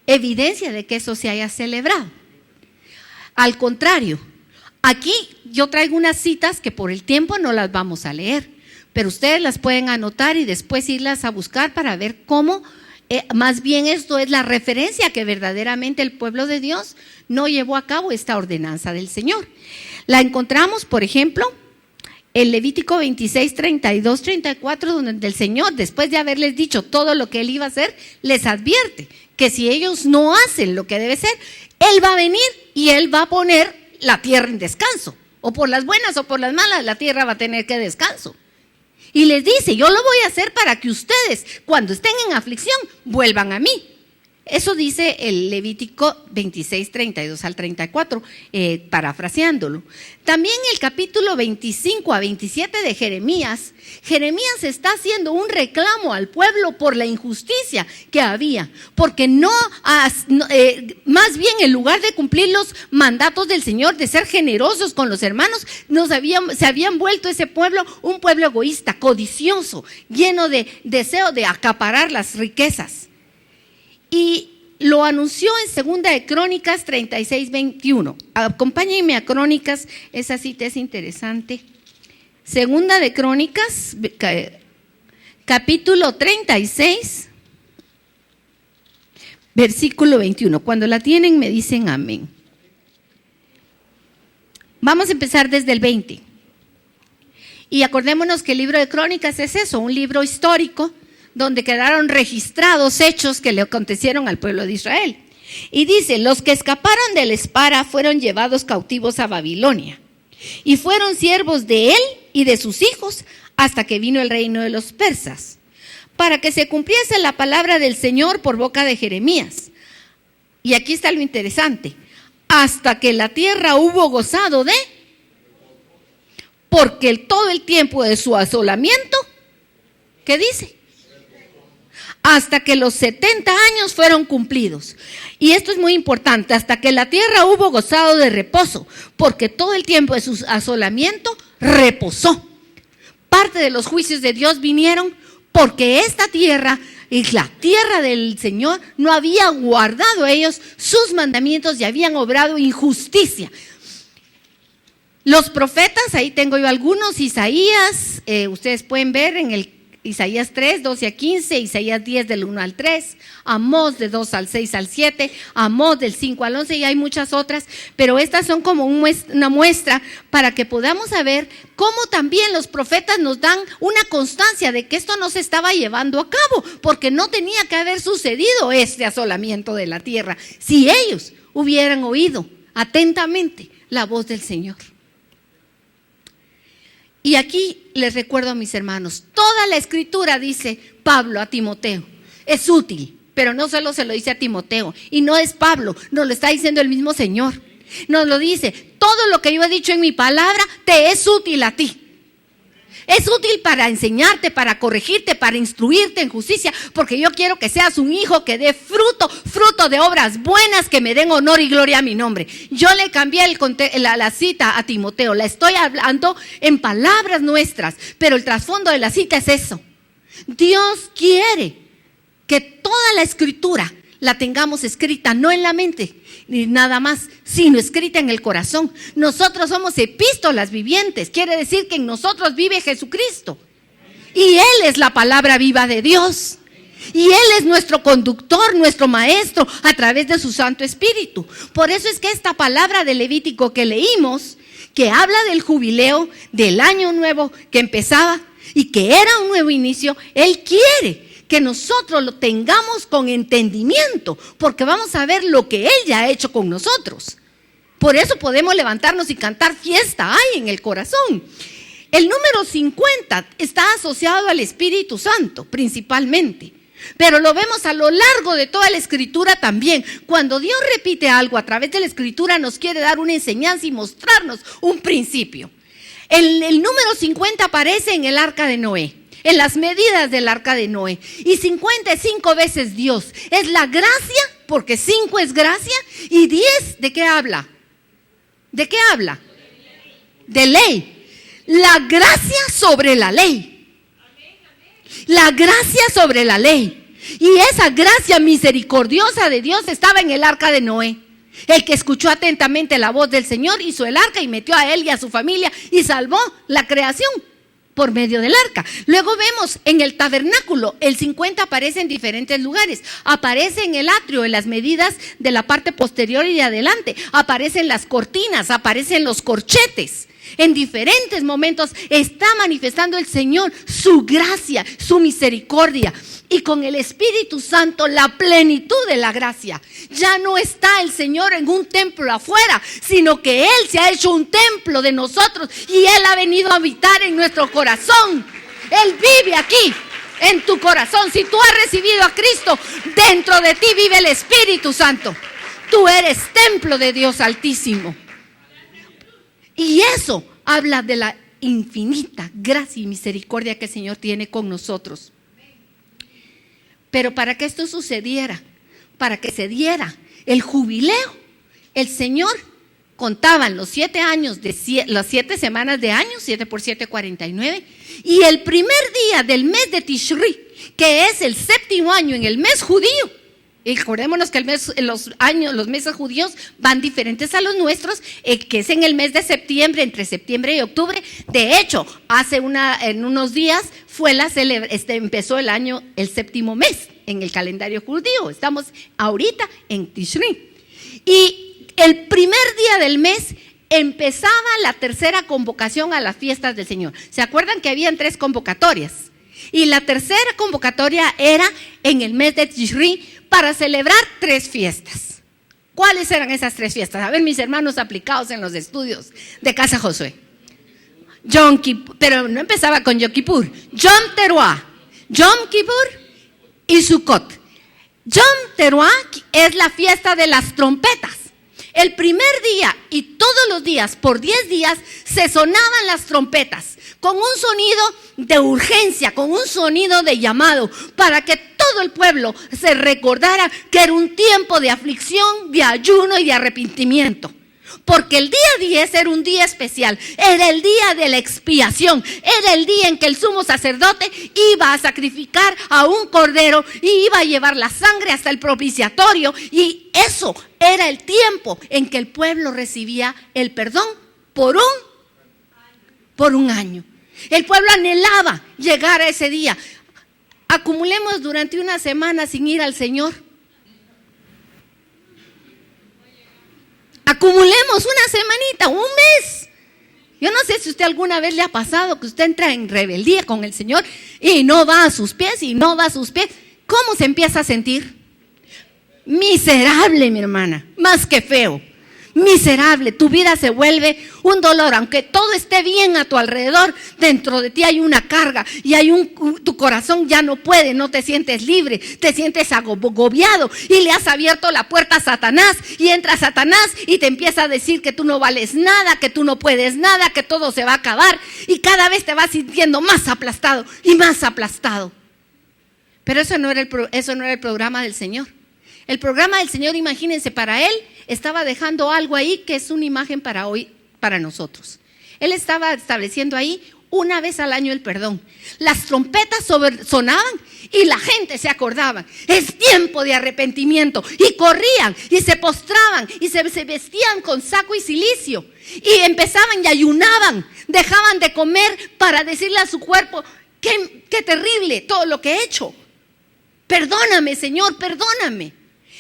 [SPEAKER 1] evidencia de que eso se haya celebrado. Al contrario, aquí yo traigo unas citas que por el tiempo no las vamos a leer, pero ustedes las pueden anotar y después irlas a buscar para ver cómo, más bien esto es la referencia que verdaderamente el pueblo de Dios no llevó a cabo esta ordenanza del Señor. La encontramos, por ejemplo, en Levítico 26, 32, 34, donde el Señor, después de haberles dicho todo lo que Él iba a hacer, les advierte que si ellos no hacen lo que debe ser, Él va a venir y Él va a poner la tierra en descanso. O por las buenas o por las malas, la tierra va a tener que descanso. Y les dice: yo lo voy a hacer para que ustedes, cuando estén en aflicción, vuelvan a mí. Eso dice el Levítico 26, 32 al 34, parafraseándolo. También el capítulo 25 a 27 de Jeremías está haciendo un reclamo al pueblo por la injusticia que había, porque más bien en lugar de cumplir los mandatos del Señor, de ser generosos con los hermanos, se habían vuelto ese pueblo un pueblo egoísta, codicioso, lleno de deseo de acaparar las riquezas. Y lo anunció en Segunda de Crónicas 36, 21. Acompáñenme a Crónicas, esa cita es interesante. Segunda de Crónicas, capítulo 36, versículo 21. Cuando la tienen me dicen amén. Vamos a empezar desde el 20. Y acordémonos que el libro de Crónicas es eso, un libro histórico donde quedaron registrados hechos que le acontecieron al pueblo de Israel. Y dice, los que escaparon del Espara fueron llevados cautivos a Babilonia y fueron siervos de él y de sus hijos hasta que vino el reino de los persas, para que se cumpliese la palabra del Señor por boca de Jeremías. Y aquí está lo interesante, hasta que la tierra hubo gozado de, porque todo el tiempo de su asolamiento, ¿qué dice? Hasta que los 70 años fueron cumplidos. Y esto es muy importante, hasta que la tierra hubo gozado de reposo, porque todo el tiempo de su asolamiento reposó. Parte de los juicios de Dios vinieron porque esta tierra, y la tierra del Señor, no había guardado ellos sus mandamientos y habían obrado injusticia. Los profetas, ahí tengo yo algunos, Isaías, ustedes pueden ver en el Isaías 3, 12 a 15, Isaías 10 del 1 al 3, Amós de 2 al 6 al 7, Amós del 5 al 11 y hay muchas otras, pero estas son como una muestra para que podamos saber cómo también los profetas nos dan una constancia de que esto no se estaba llevando a cabo, porque no tenía que haber sucedido este asolamiento de la tierra si ellos hubieran oído atentamente la voz del Señor. Y aquí les recuerdo a mis hermanos, toda la escritura, dice Pablo a Timoteo, es útil, pero no solo se lo dice a Timoteo, y no es Pablo, nos lo está diciendo el mismo Señor. Nos lo dice, todo lo que yo he dicho en mi palabra te es útil a ti. Es útil para enseñarte, para corregirte, para instruirte en justicia, porque yo quiero que seas un hijo que dé fruto de obras buenas que me den honor y gloria a mi nombre. Yo le cambié la cita a Timoteo, la estoy hablando en palabras nuestras, pero el trasfondo de la cita es eso. Dios quiere que toda la escritura la tengamos escrita, no en la mente ni nada más, sino escrita en el corazón. Nosotros somos epístolas vivientes, quiere decir que en nosotros vive Jesucristo y Él es la palabra viva de Dios y Él es nuestro conductor, nuestro maestro a través de su Santo Espíritu. Por eso es que esta palabra de Levítico que leímos, que habla del jubileo, del año nuevo que empezaba y que era un nuevo inicio, Él quiere que nosotros lo tengamos con entendimiento, porque vamos a ver lo que Él ya ha hecho con nosotros. Por eso podemos levantarnos y cantar fiesta hay en el corazón. El número 50 está asociado al Espíritu Santo principalmente, pero lo vemos a lo largo de toda la Escritura también. Cuando Dios repite algo a través de la Escritura nos quiere dar una enseñanza y mostrarnos un principio. El número 50 aparece en el arca de Noé, en las medidas del arca de Noé. Y 55 veces Dios. Es la gracia, porque 5 es gracia, y 10, ¿de qué habla? ¿De qué habla? De ley. La gracia sobre la ley. La gracia sobre la ley. Y esa gracia misericordiosa de Dios estaba en el arca de Noé. El que escuchó atentamente la voz del Señor hizo el arca y metió a él y a su familia y salvó la creación por medio del arca. Luego vemos en el tabernáculo, el 50 aparece en diferentes lugares. Aparece en el atrio, en las medidas de la parte posterior y de adelante. Aparecen las cortinas, aparecen los corchetes. En diferentes momentos está manifestando el Señor su gracia, su misericordia. Y con el Espíritu Santo la plenitud de la gracia. Ya no está el Señor en un templo afuera, sino que Él se ha hecho un templo de nosotros y Él ha venido a habitar en nuestro corazón. Él vive aquí en tu corazón. Si tú has recibido a Cristo, dentro de ti vive el Espíritu Santo. Tú eres templo de Dios Altísimo. Y eso habla de la infinita gracia y misericordia que el Señor tiene con nosotros. Pero para que esto sucediera, para que se diera el jubileo, el Señor contaba los 7 años, las 7 semanas de año, 7 por 7, 49, y el primer día del mes de Tishri, que es el 7º año en el mes judío. Y recordémonos que los meses judíos van diferentes a los nuestros, que es en el mes de septiembre, entre septiembre y octubre. De hecho, en unos días empezó el año, el 7º mes en el calendario judío. Estamos ahorita en Tishri. Y el primer día del mes empezaba la 3ª convocación a las fiestas del Señor. ¿Se acuerdan que habían 3 convocatorias? Y la 3ª convocatoria era en el mes de Tishri, para celebrar 3 fiestas. ¿Cuáles eran esas 3 fiestas? A ver, mis hermanos aplicados en los estudios de Casa Josué. Yom Kippur, pero no empezaba con Yom Kippur. Yom Teruah, Yom Kippur y Sukkot. Yom Teruah es la fiesta de las trompetas. El primer día y todos los días, por 10 días, se sonaban las trompetas con un sonido de urgencia, con un sonido de llamado, para que todo el pueblo se recordara que era un tiempo de aflicción, de ayuno y de arrepentimiento. Porque el día 10 era un día especial, era el día de la expiación, era el día en que el sumo sacerdote iba a sacrificar a un cordero y iba a llevar la sangre hasta el propiciatorio, y eso era el tiempo en que el pueblo recibía el perdón por un año. El pueblo anhelaba llegar a ese día. Acumulemos durante una semana sin ir al Señor. Acumulemos una semanita, un mes. Yo no sé si usted alguna vez le ha pasado que usted entra en rebeldía con el Señor y no va a sus pies y no va a sus pies. ¿Cómo se empieza a sentir? Miserable, mi hermana, más que feo. Miserable, tu vida se vuelve un dolor. Aunque todo esté bien a tu alrededor, dentro de ti hay una carga y tu corazón ya no puede, no te sientes libre, te sientes agobiado y le has abierto la puerta a Satanás, y entra Satanás y te empieza a decir que tú no vales nada, que tú no puedes nada, que todo se va a acabar, y cada vez te vas sintiendo más aplastado y más aplastado. Pero eso no era el programa del Señor. El programa del Señor, imagínense, para Él estaba dejando algo ahí que es una imagen para hoy, para nosotros. Él estaba estableciendo ahí una vez al año el perdón. Las trompetas sonaban y la gente se acordaba. Es tiempo de arrepentimiento. Y corrían y se postraban y se vestían con saco y cilicio. Y empezaban y ayunaban. Dejaban de comer para decirle a su cuerpo: qué terrible todo lo que he hecho. Perdóname, Señor, perdóname.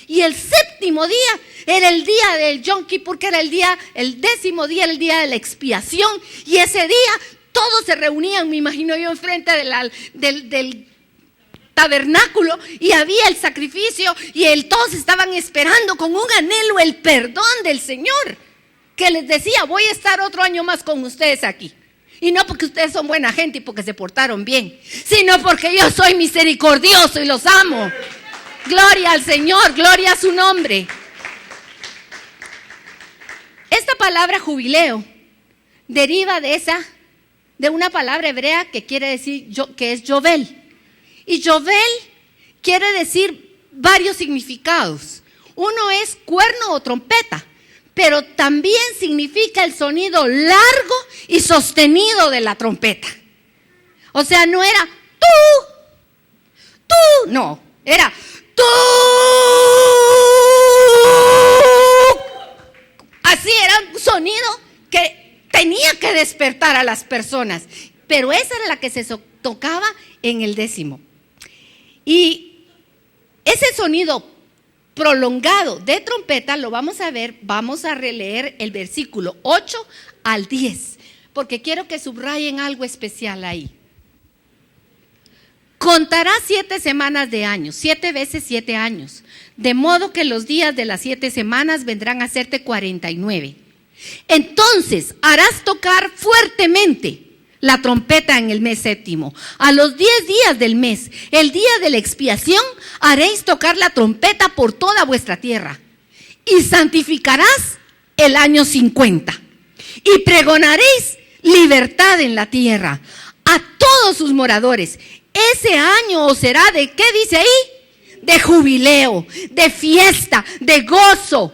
[SPEAKER 1] Y el 7º día era el día del Yom Kippur, que era el 10º día, el día de la expiación. Y ese día todos se reunían, me imagino yo, enfrente del tabernáculo, y había el sacrificio, y todos estaban esperando con un anhelo el perdón del Señor, que les decía: voy a estar otro año más con ustedes aquí. Y no porque ustedes son buena gente y porque se portaron bien, sino porque yo soy misericordioso y los amo. Gloria al Señor, gloria a su nombre. Esta palabra jubileo deriva de una palabra hebrea que quiere decir, que es Yovel. Y Yovel quiere decir varios significados. Uno es cuerno o trompeta, pero también significa el sonido largo y sostenido de la trompeta. O sea, no era tú, no, era tú. Así era un sonido que tenía que despertar a las personas, pero esa era la que se tocaba en el 10º. Y ese sonido prolongado de trompeta lo vamos a ver, vamos a releer el versículo 8 al 10, porque quiero que subrayen algo especial ahí. Contarás 7 semanas de años, 7 veces 7 años, de modo que los días de las 7 semanas vendrán a serte 49. Entonces harás tocar fuertemente la trompeta en el mes séptimo. A los 10 días del mes, el día de la expiación, haréis tocar la trompeta por toda vuestra tierra. Y santificarás el año 50. Y pregonaréis libertad en la tierra a todos sus moradores. Ese año os será de, ¿qué dice ahí? De jubileo, de fiesta, de gozo.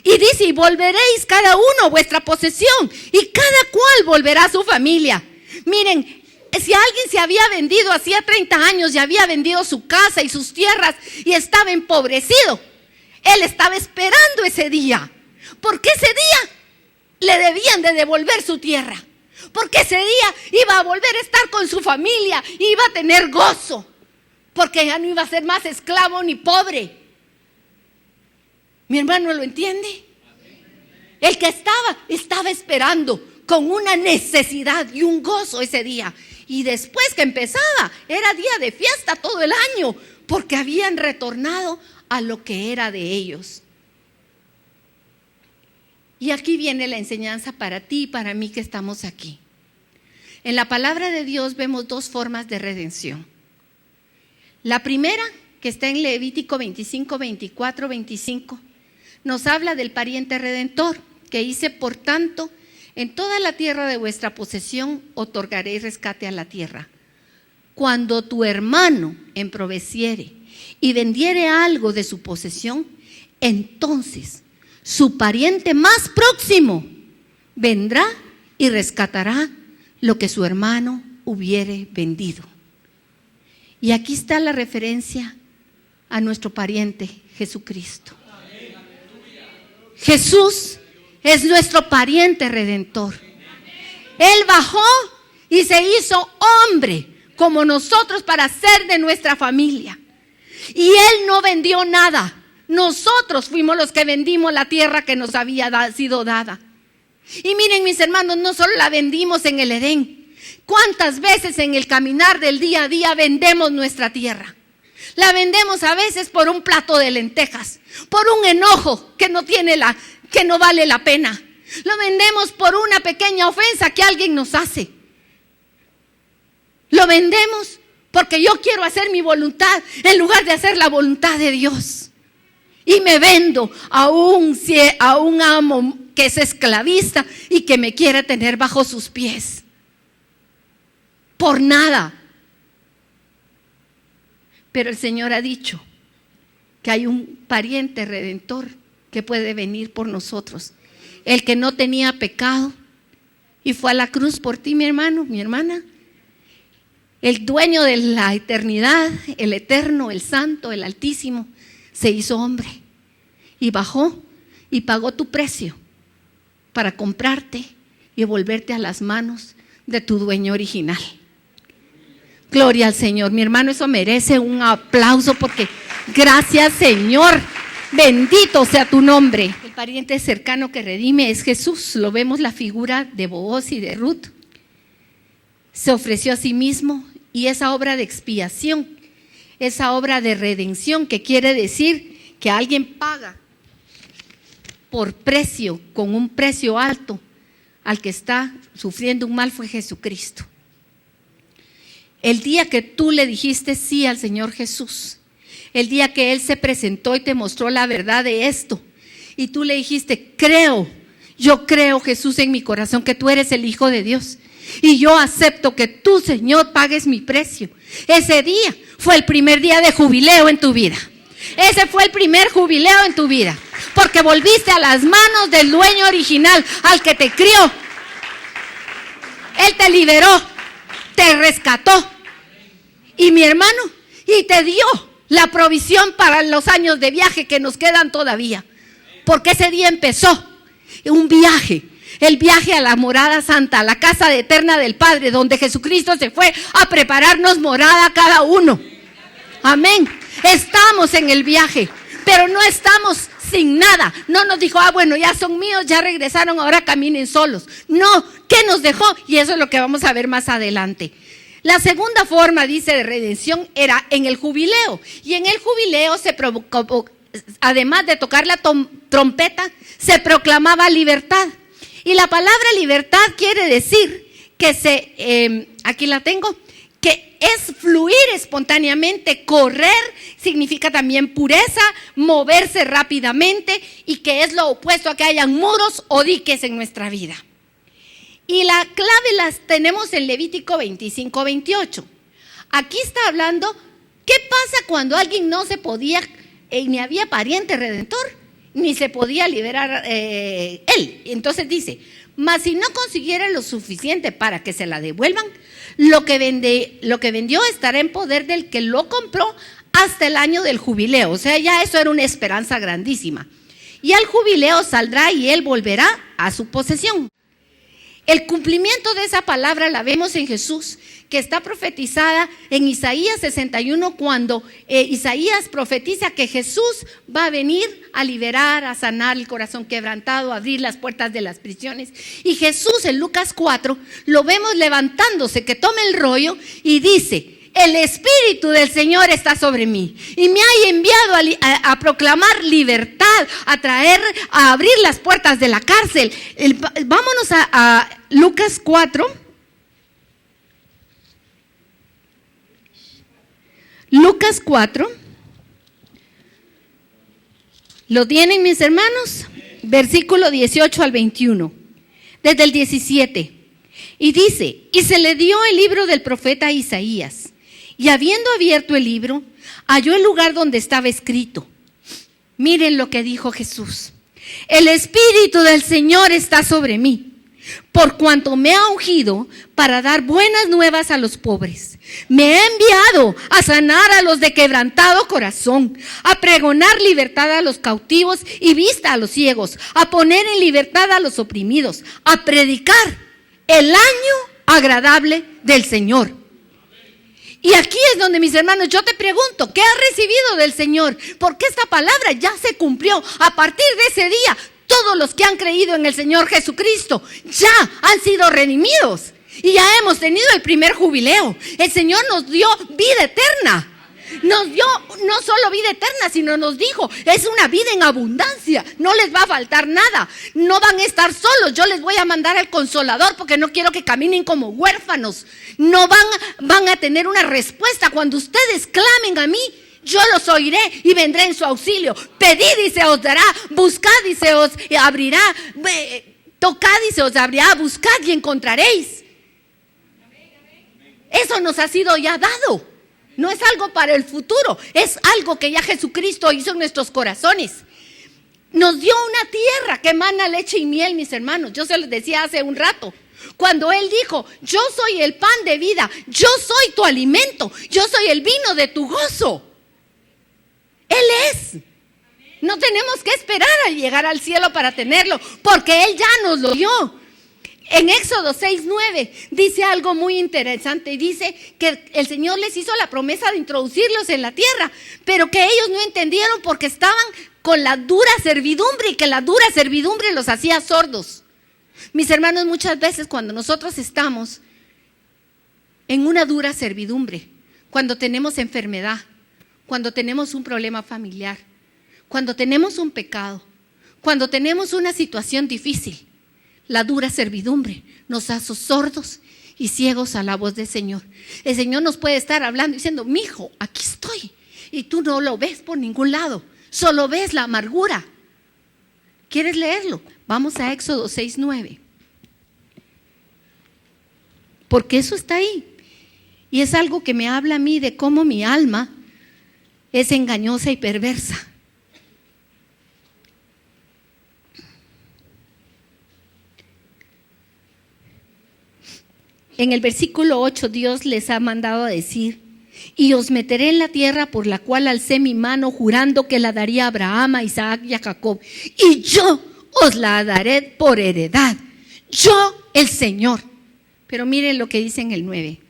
[SPEAKER 1] Y dice, y volveréis cada uno a vuestra posesión, y cada cual volverá a su familia. Miren, si alguien se había vendido hacía 30 años y había vendido su casa y sus tierras y estaba empobrecido, él estaba esperando ese día, porque ese día le debían de devolver su tierra, porque ese día iba a volver a estar con su familia, iba a tener gozo, porque ya no iba a ser más esclavo ni pobre. ¿Mi hermano lo entiende? El que estaba esperando con una necesidad y un gozo ese día. Y después que empezaba, era día de fiesta todo el año, porque habían retornado a lo que era de ellos. Y aquí viene la enseñanza para ti y para mí que estamos aquí. En la palabra de Dios vemos dos formas de redención. La primera, que está en Levítico 25, 24, 25, nos habla del pariente redentor, que dice, por tanto, en toda la tierra de vuestra posesión otorgaréis rescate a la tierra. Cuando tu hermano emproveciere y vendiere algo de su posesión, entonces su pariente más próximo vendrá y rescatará lo que su hermano hubiere vendido. Y aquí está la referencia a nuestro pariente Jesucristo. Jesús es nuestro pariente redentor. Él bajó y se hizo hombre como nosotros para ser de nuestra familia. Y Él no vendió nada. Nosotros fuimos los que vendimos la tierra que nos había sido dada. Y miren, mis hermanos, no solo la vendimos en el Edén. ¿Cuántas veces en el caminar del día a día vendemos nuestra tierra? La vendemos a veces por un plato de lentejas, por un enojo que no vale la pena. Lo vendemos por una pequeña ofensa que alguien nos hace. Lo vendemos porque yo quiero hacer mi voluntad en lugar de hacer la voluntad de Dios. Y me vendo a un amo que es esclavista y que me quiere tener bajo sus pies. Por nada. Pero el Señor ha dicho que hay un pariente redentor que puede venir por nosotros. El que no tenía pecado y fue a la cruz por ti, mi hermano, mi hermana. El dueño de la eternidad, el eterno, el santo, el altísimo, se hizo hombre y bajó y pagó tu precio para comprarte y volverte a las manos de tu dueño original. Gloria al Señor, mi hermano, eso merece un aplauso porque gracias, Señor, bendito sea tu nombre. El pariente cercano que redime es Jesús. Lo vemos la figura de Booz y de Ruth. Se ofreció a sí mismo y esa obra de expiación, esa obra de redención, que quiere decir que alguien paga por precio, con un precio alto, al que está sufriendo un mal, fue Jesucristo. El día que tú le dijiste sí al Señor Jesús, el día que Él se presentó y te mostró la verdad de esto, y tú le dijiste, yo creo, Jesús, en mi corazón que tú eres el Hijo de Dios, y yo acepto que tú, Señor, pagues mi precio. Ese día fue el primer día de jubileo en tu vida. Ese fue el primer jubileo en tu vida, porque volviste a las manos del dueño original, al que te crió. Él te liberó, te rescató. Y mi hermano, y te dio la provisión para los años de viaje que nos quedan todavía. Porque ese día empezó un viaje, el viaje a la morada santa, a la casa eterna del Padre, donde Jesucristo se fue a prepararnos morada a cada uno. Amén. Estamos en el viaje, pero no estamos sin nada. No nos dijo, bueno, ya son míos, ya regresaron, ahora caminen solos. No, ¿qué nos dejó? Y eso es lo que vamos a ver más adelante. La segunda forma, dice, de redención era en el jubileo. Y en el jubileo se provocó, además de tocar la trompeta, se proclamaba libertad. Y la palabra libertad quiere decir aquí la tengo, que es fluir espontáneamente, correr significa también pureza, moverse rápidamente, y que es lo opuesto a que hayan muros o diques en nuestra vida. Y la clave las tenemos en Levítico 25-28. Aquí está hablando, ¿qué pasa cuando alguien no se podía, ni había pariente redentor, ni se podía liberar él? Entonces dice, mas si no consiguiera lo suficiente para que se la devuelvan, lo que vendió estará en poder del que lo compró hasta el año del jubileo. O sea, ya eso era una esperanza grandísima. Y al jubileo saldrá y él volverá a su posesión. El cumplimiento de esa palabra la vemos en Jesús, que está profetizada en Isaías 61, cuando Isaías profetiza que Jesús va a venir a liberar, a sanar el corazón quebrantado, a abrir las puertas de las prisiones. Y Jesús en Lucas 4 lo vemos levantándose, que toma el rollo y dice: el Espíritu del Señor está sobre mí y me ha enviado a proclamar libertad, a abrir las puertas de la cárcel. Vámonos a Lucas 4. Lucas 4. ¿Lo tienen, mis hermanos? Versículo 18 al 21. Desde el 17. Y dice: y se le dio el libro del profeta Isaías. Y habiendo abierto el libro, halló el lugar donde estaba escrito. Miren lo que dijo Jesús: el Espíritu del Señor está sobre mí, por cuanto me ha ungido para dar buenas nuevas a los pobres. Me ha enviado a sanar a los de quebrantado corazón, a pregonar libertad a los cautivos y vista a los ciegos, a poner en libertad a los oprimidos, a predicar el año agradable del Señor. Y aquí es donde, mis hermanos, yo te pregunto, ¿qué has recibido del Señor? Porque esta palabra ya se cumplió. A partir de ese día, todos los que han creído en el Señor Jesucristo ya han sido redimidos. Y ya hemos tenido el primer jubileo. El Señor nos dio vida eterna. Nos dio no solo vida eterna, sino nos dijo, es una vida en abundancia, no les va a faltar nada, no van a estar solos, yo les voy a mandar al Consolador porque no quiero que caminen como huérfanos. No van a tener una respuesta cuando ustedes clamen a mí. Yo los oiré y vendré en su auxilio. Pedid y se os dará, buscad y se os abrirá, tocad y se os abrirá, buscad y encontraréis. Eso nos ha sido ya dado. No es algo para el futuro, es algo que ya Jesucristo hizo en nuestros corazones. Nos dio una tierra que emana leche y miel, mis hermanos. Yo se los decía hace un rato, cuando Él dijo, yo soy el pan de vida, yo soy tu alimento, yo soy el vino de tu gozo. Él es. No tenemos que esperar a llegar al cielo para tenerlo, porque Él ya nos lo dio. En Éxodo 6:9 dice algo muy interesante, y dice que el Señor les hizo la promesa de introducirlos en la tierra, pero que ellos no entendieron porque estaban con la dura servidumbre, y que la dura servidumbre los hacía sordos. Mis hermanos, muchas veces cuando nosotros estamos en una dura servidumbre, cuando tenemos enfermedad, cuando tenemos un problema familiar, cuando tenemos un pecado, cuando tenemos una situación difícil, la dura servidumbre nos hace sordos y ciegos a la voz del Señor. El Señor nos puede estar hablando diciendo, mijo, aquí estoy, y tú no lo ves por ningún lado, solo ves la amargura. ¿Quieres leerlo? Vamos a Éxodo 6:9. Porque eso está ahí. Y es algo que me habla a mí de cómo mi alma es engañosa y perversa. En el versículo 8 Dios les ha mandado a decir, y os meteré en la tierra por la cual alcé mi mano jurando que la daría a Abraham, a Isaac y a Jacob, y yo os la daré por heredad, yo el Señor. Pero miren lo que dice en el 9,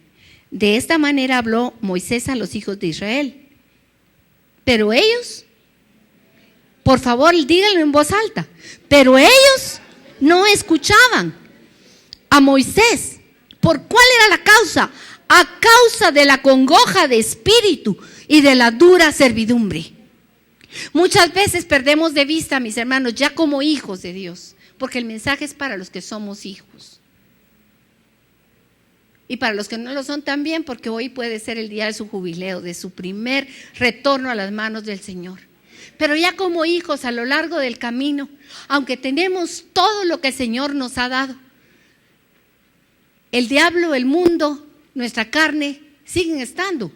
[SPEAKER 1] de esta manera habló Moisés a los hijos de Israel, pero ellos, por favor díganlo en voz alta, pero ellos no escuchaban a Moisés. ¿Por cuál era la causa? A causa de la congoja de espíritu y de la dura servidumbre. Muchas veces perdemos de vista, mis hermanos, ya como hijos de Dios, porque el mensaje es para los que somos hijos. Y para los que no lo son también, porque hoy puede ser el día de su jubileo, de su primer retorno a las manos del Señor. Pero ya como hijos a lo largo del camino, aunque tenemos todo lo que el Señor nos ha dado, el diablo, el mundo, nuestra carne siguen estando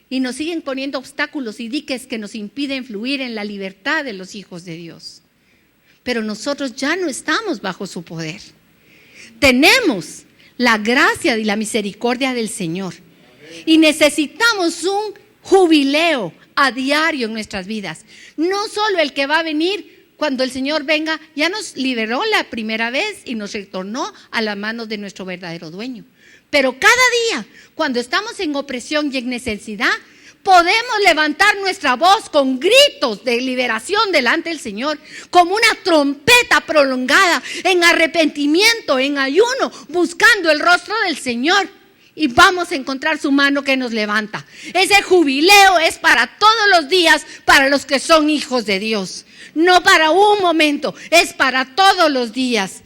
[SPEAKER 1] y nos siguen poniendo obstáculos y diques que nos impiden fluir en la libertad de los hijos de Dios. Pero nosotros ya no estamos bajo su poder. Tenemos la gracia y la misericordia del Señor y necesitamos un jubileo a diario en nuestras vidas. No solo el que va a venir cuando el Señor venga, ya nos liberó la primera vez y nos retornó a las manos de nuestro verdadero dueño. Pero cada día, cuando estamos en opresión y en necesidad, podemos levantar nuestra voz con gritos de liberación delante del Señor, como una trompeta prolongada, en arrepentimiento, en ayuno, buscando el rostro del Señor. Y vamos a encontrar su mano que nos levanta. Ese jubileo es para todos los días, para los que son hijos de Dios. No para un momento, es para todos los días.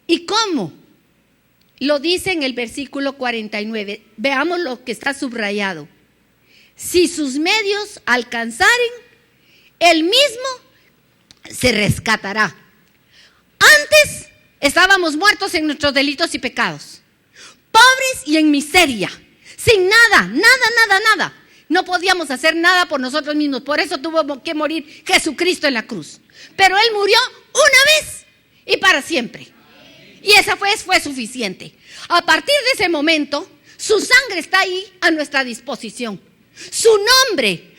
[SPEAKER 1] ¿Y cómo? Lo dice en el versículo 49. Veamos lo que está subrayado. Si sus medios alcanzaren, él mismo se rescatará. Antes estábamos muertos en nuestros delitos y pecados, pobres y en miseria, sin nada. No podíamos hacer nada por nosotros mismos, por eso tuvo que morir Jesucristo en la cruz. Pero Él murió una vez y para siempre. Y esa fue suficiente. A partir de ese momento, su sangre está ahí a nuestra disposición. Su nombre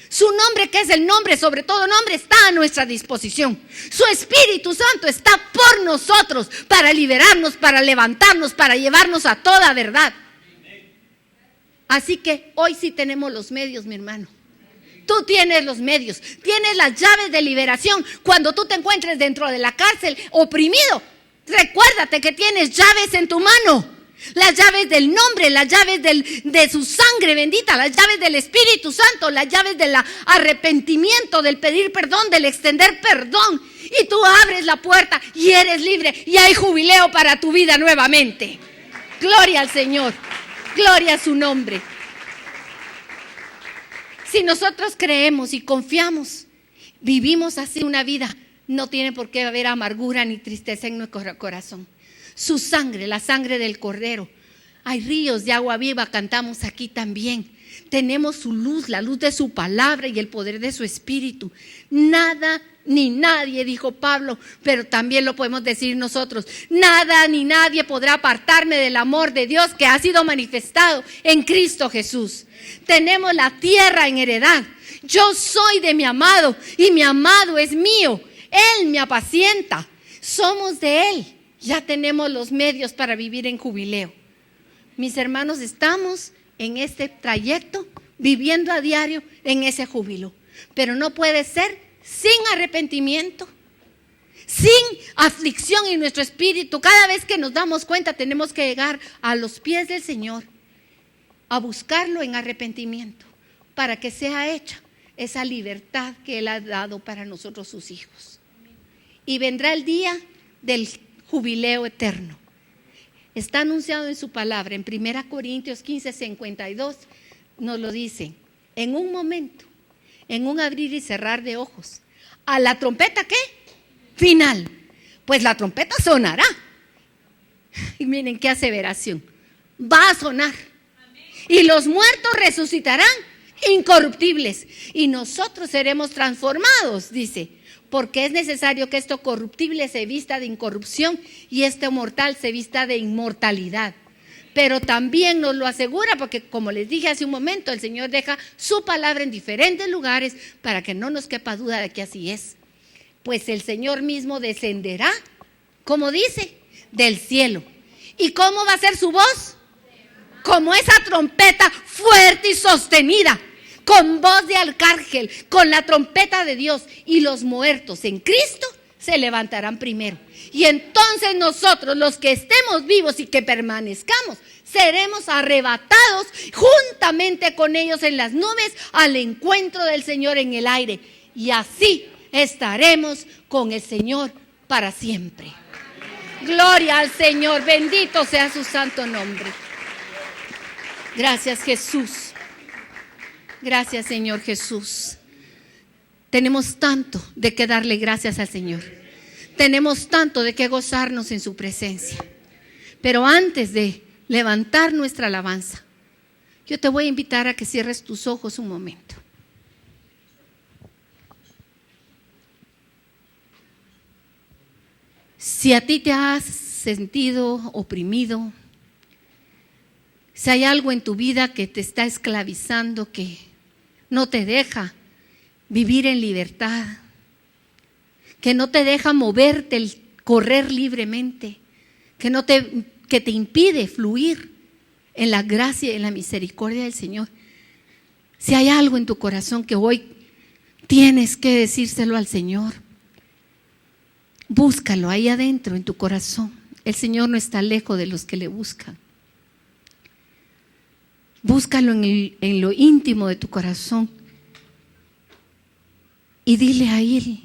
[SPEAKER 1] que es el nombre sobre todo nombre, está a nuestra disposición. Su Espíritu Santo está por nosotros para liberarnos, para levantarnos, para llevarnos a toda verdad. Así que hoy sí tenemos los medios, mi hermano. Tú tienes los medios, tienes las llaves de liberación. Cuando tú te encuentres dentro de la cárcel oprimido, recuérdate que tienes llaves en tu mano. Las llaves del nombre, las llaves de su sangre bendita, las llaves del Espíritu Santo, las llaves del arrepentimiento, del pedir perdón, del extender perdón. Y tú abres la puerta y eres libre y hay jubileo para tu vida nuevamente. Gloria al Señor, gloria a su nombre. Si nosotros creemos y confiamos, vivimos así una vida, no tiene por qué haber amargura ni tristeza en nuestro corazón. Su sangre, la sangre del Cordero. Hay ríos de agua viva, cantamos aquí también. Tenemos su luz, la luz de su palabra y el poder de su Espíritu. Nada ni nadie, dijo Pablo, pero también lo podemos decir nosotros. Nada ni nadie podrá apartarme del amor de Dios que ha sido manifestado en Cristo Jesús. Tenemos la tierra en heredad. Yo soy de mi amado y mi amado es mío. Él me apacienta. Somos de Él. Ya tenemos los medios para vivir en jubileo. Mis hermanos, estamos en este trayecto, viviendo a diario en ese júbilo. Pero no puede ser sin arrepentimiento, sin aflicción en nuestro espíritu. Cada vez que nos damos cuenta, tenemos que llegar a los pies del Señor, a buscarlo en arrepentimiento, para que sea hecha esa libertad que Él ha dado para nosotros sus hijos. Y vendrá el día del jubileo eterno. Está anunciado en su palabra, en 1 Corintios 15:52 nos lo dice. En un momento, en un abrir y cerrar de ojos, a la trompeta ¿qué? Final. Pues la trompeta sonará. Y miren qué aseveración. Va a sonar. Y los muertos resucitarán incorruptibles. Y nosotros seremos transformados, dice. Porque es necesario que esto corruptible se vista de incorrupción y este mortal se vista de inmortalidad. Pero también nos lo asegura, porque como les dije hace un momento, el Señor deja su palabra en diferentes lugares para que no nos quepa duda de que así es. Pues el Señor mismo descenderá, como dice, del cielo. ¿Y cómo va a ser su voz? Como esa trompeta fuerte y sostenida, con voz de arcángel, con la trompeta de Dios, y los muertos en Cristo se levantarán primero. Y entonces nosotros, los que estemos vivos y que permanezcamos, seremos arrebatados juntamente con ellos en las nubes al encuentro del Señor en el aire. Y así estaremos con el Señor para siempre. Gloria al Señor, bendito sea su santo nombre. Gracias, Jesús. Gracias, Señor Jesús. Tenemos tanto de que darle gracias al Señor. Tenemos tanto de que gozarnos en su presencia. Pero antes de levantar nuestra alabanza, yo te voy a invitar a que cierres tus ojos un momento. Si a ti te has sentido oprimido, si hay algo en tu vida que te está esclavizando, que no te deja vivir en libertad, que no te deja moverte, correr libremente, que te impide fluir en la gracia y en la misericordia del Señor. Si hay algo en tu corazón que hoy tienes que decírselo al Señor, búscalo ahí adentro en tu corazón. El Señor no está lejos de los que le buscan. Búscalo en lo íntimo de tu corazón y dile a Él: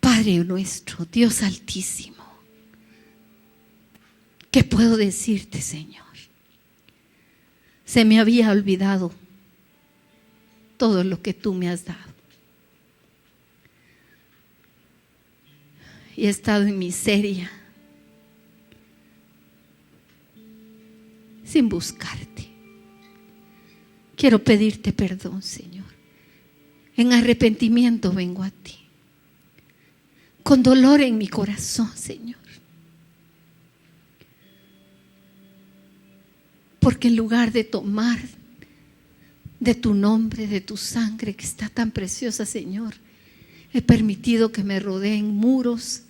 [SPEAKER 1] Padre nuestro, Dios altísimo, ¿qué puedo decirte, Señor? Se me había olvidado todo lo que tú me has dado. Y he estado en miseria, sin buscarte. Quiero pedirte perdón, Señor. En arrepentimiento vengo a ti, con dolor en mi corazón, Señor. Porque en lugar de tomar de tu nombre, de tu sangre que está tan preciosa, Señor, he permitido que me rodeen muros.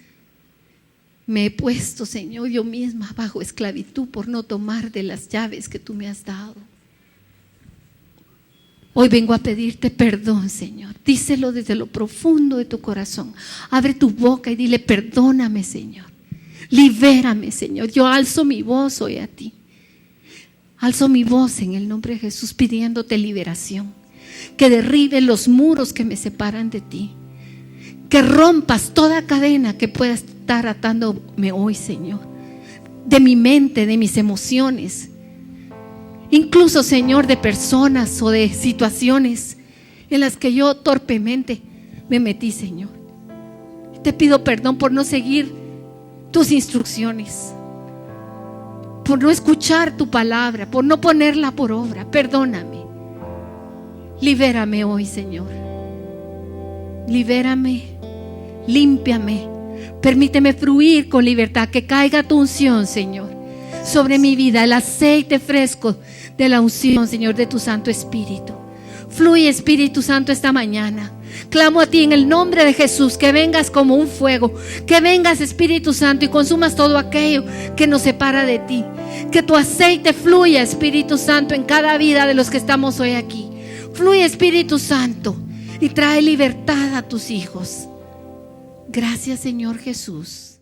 [SPEAKER 1] Me he puesto, Señor, yo misma bajo esclavitud por no tomar de las llaves que tú me has dado. Hoy vengo a pedirte perdón, Señor. Díselo desde lo profundo de tu corazón. Abre tu boca y dile: perdóname, Señor. Libérame, Señor. Yo alzo mi voz hoy a ti. Alzo mi voz en el nombre de Jesús pidiéndote liberación. Que derribe los muros que me separan de ti. Que rompas toda cadena que pueda estar atándome hoy, Señor. De mi mente, de mis emociones. Incluso, Señor, de personas o de situaciones en las que yo torpemente me metí, Señor. Te pido perdón por no seguir tus instrucciones, por no escuchar tu palabra, por no ponerla por obra. Perdóname. Libérame hoy, Señor. Libérame, límpiame. Permíteme fluir con libertad, que caiga tu unción, Señor, sobre mi vida, el aceite fresco de la unción, Señor, de tu Santo Espíritu. Fluye, Espíritu Santo, esta mañana. Clamo a ti en el nombre de Jesús, que vengas como un fuego, que vengas, Espíritu Santo, y consumas todo aquello que nos separa de ti. Que tu aceite fluya, Espíritu Santo, en cada vida de los que estamos hoy aquí. Fluye, Espíritu Santo, y trae libertad a tus hijos. Gracias, Señor Jesús.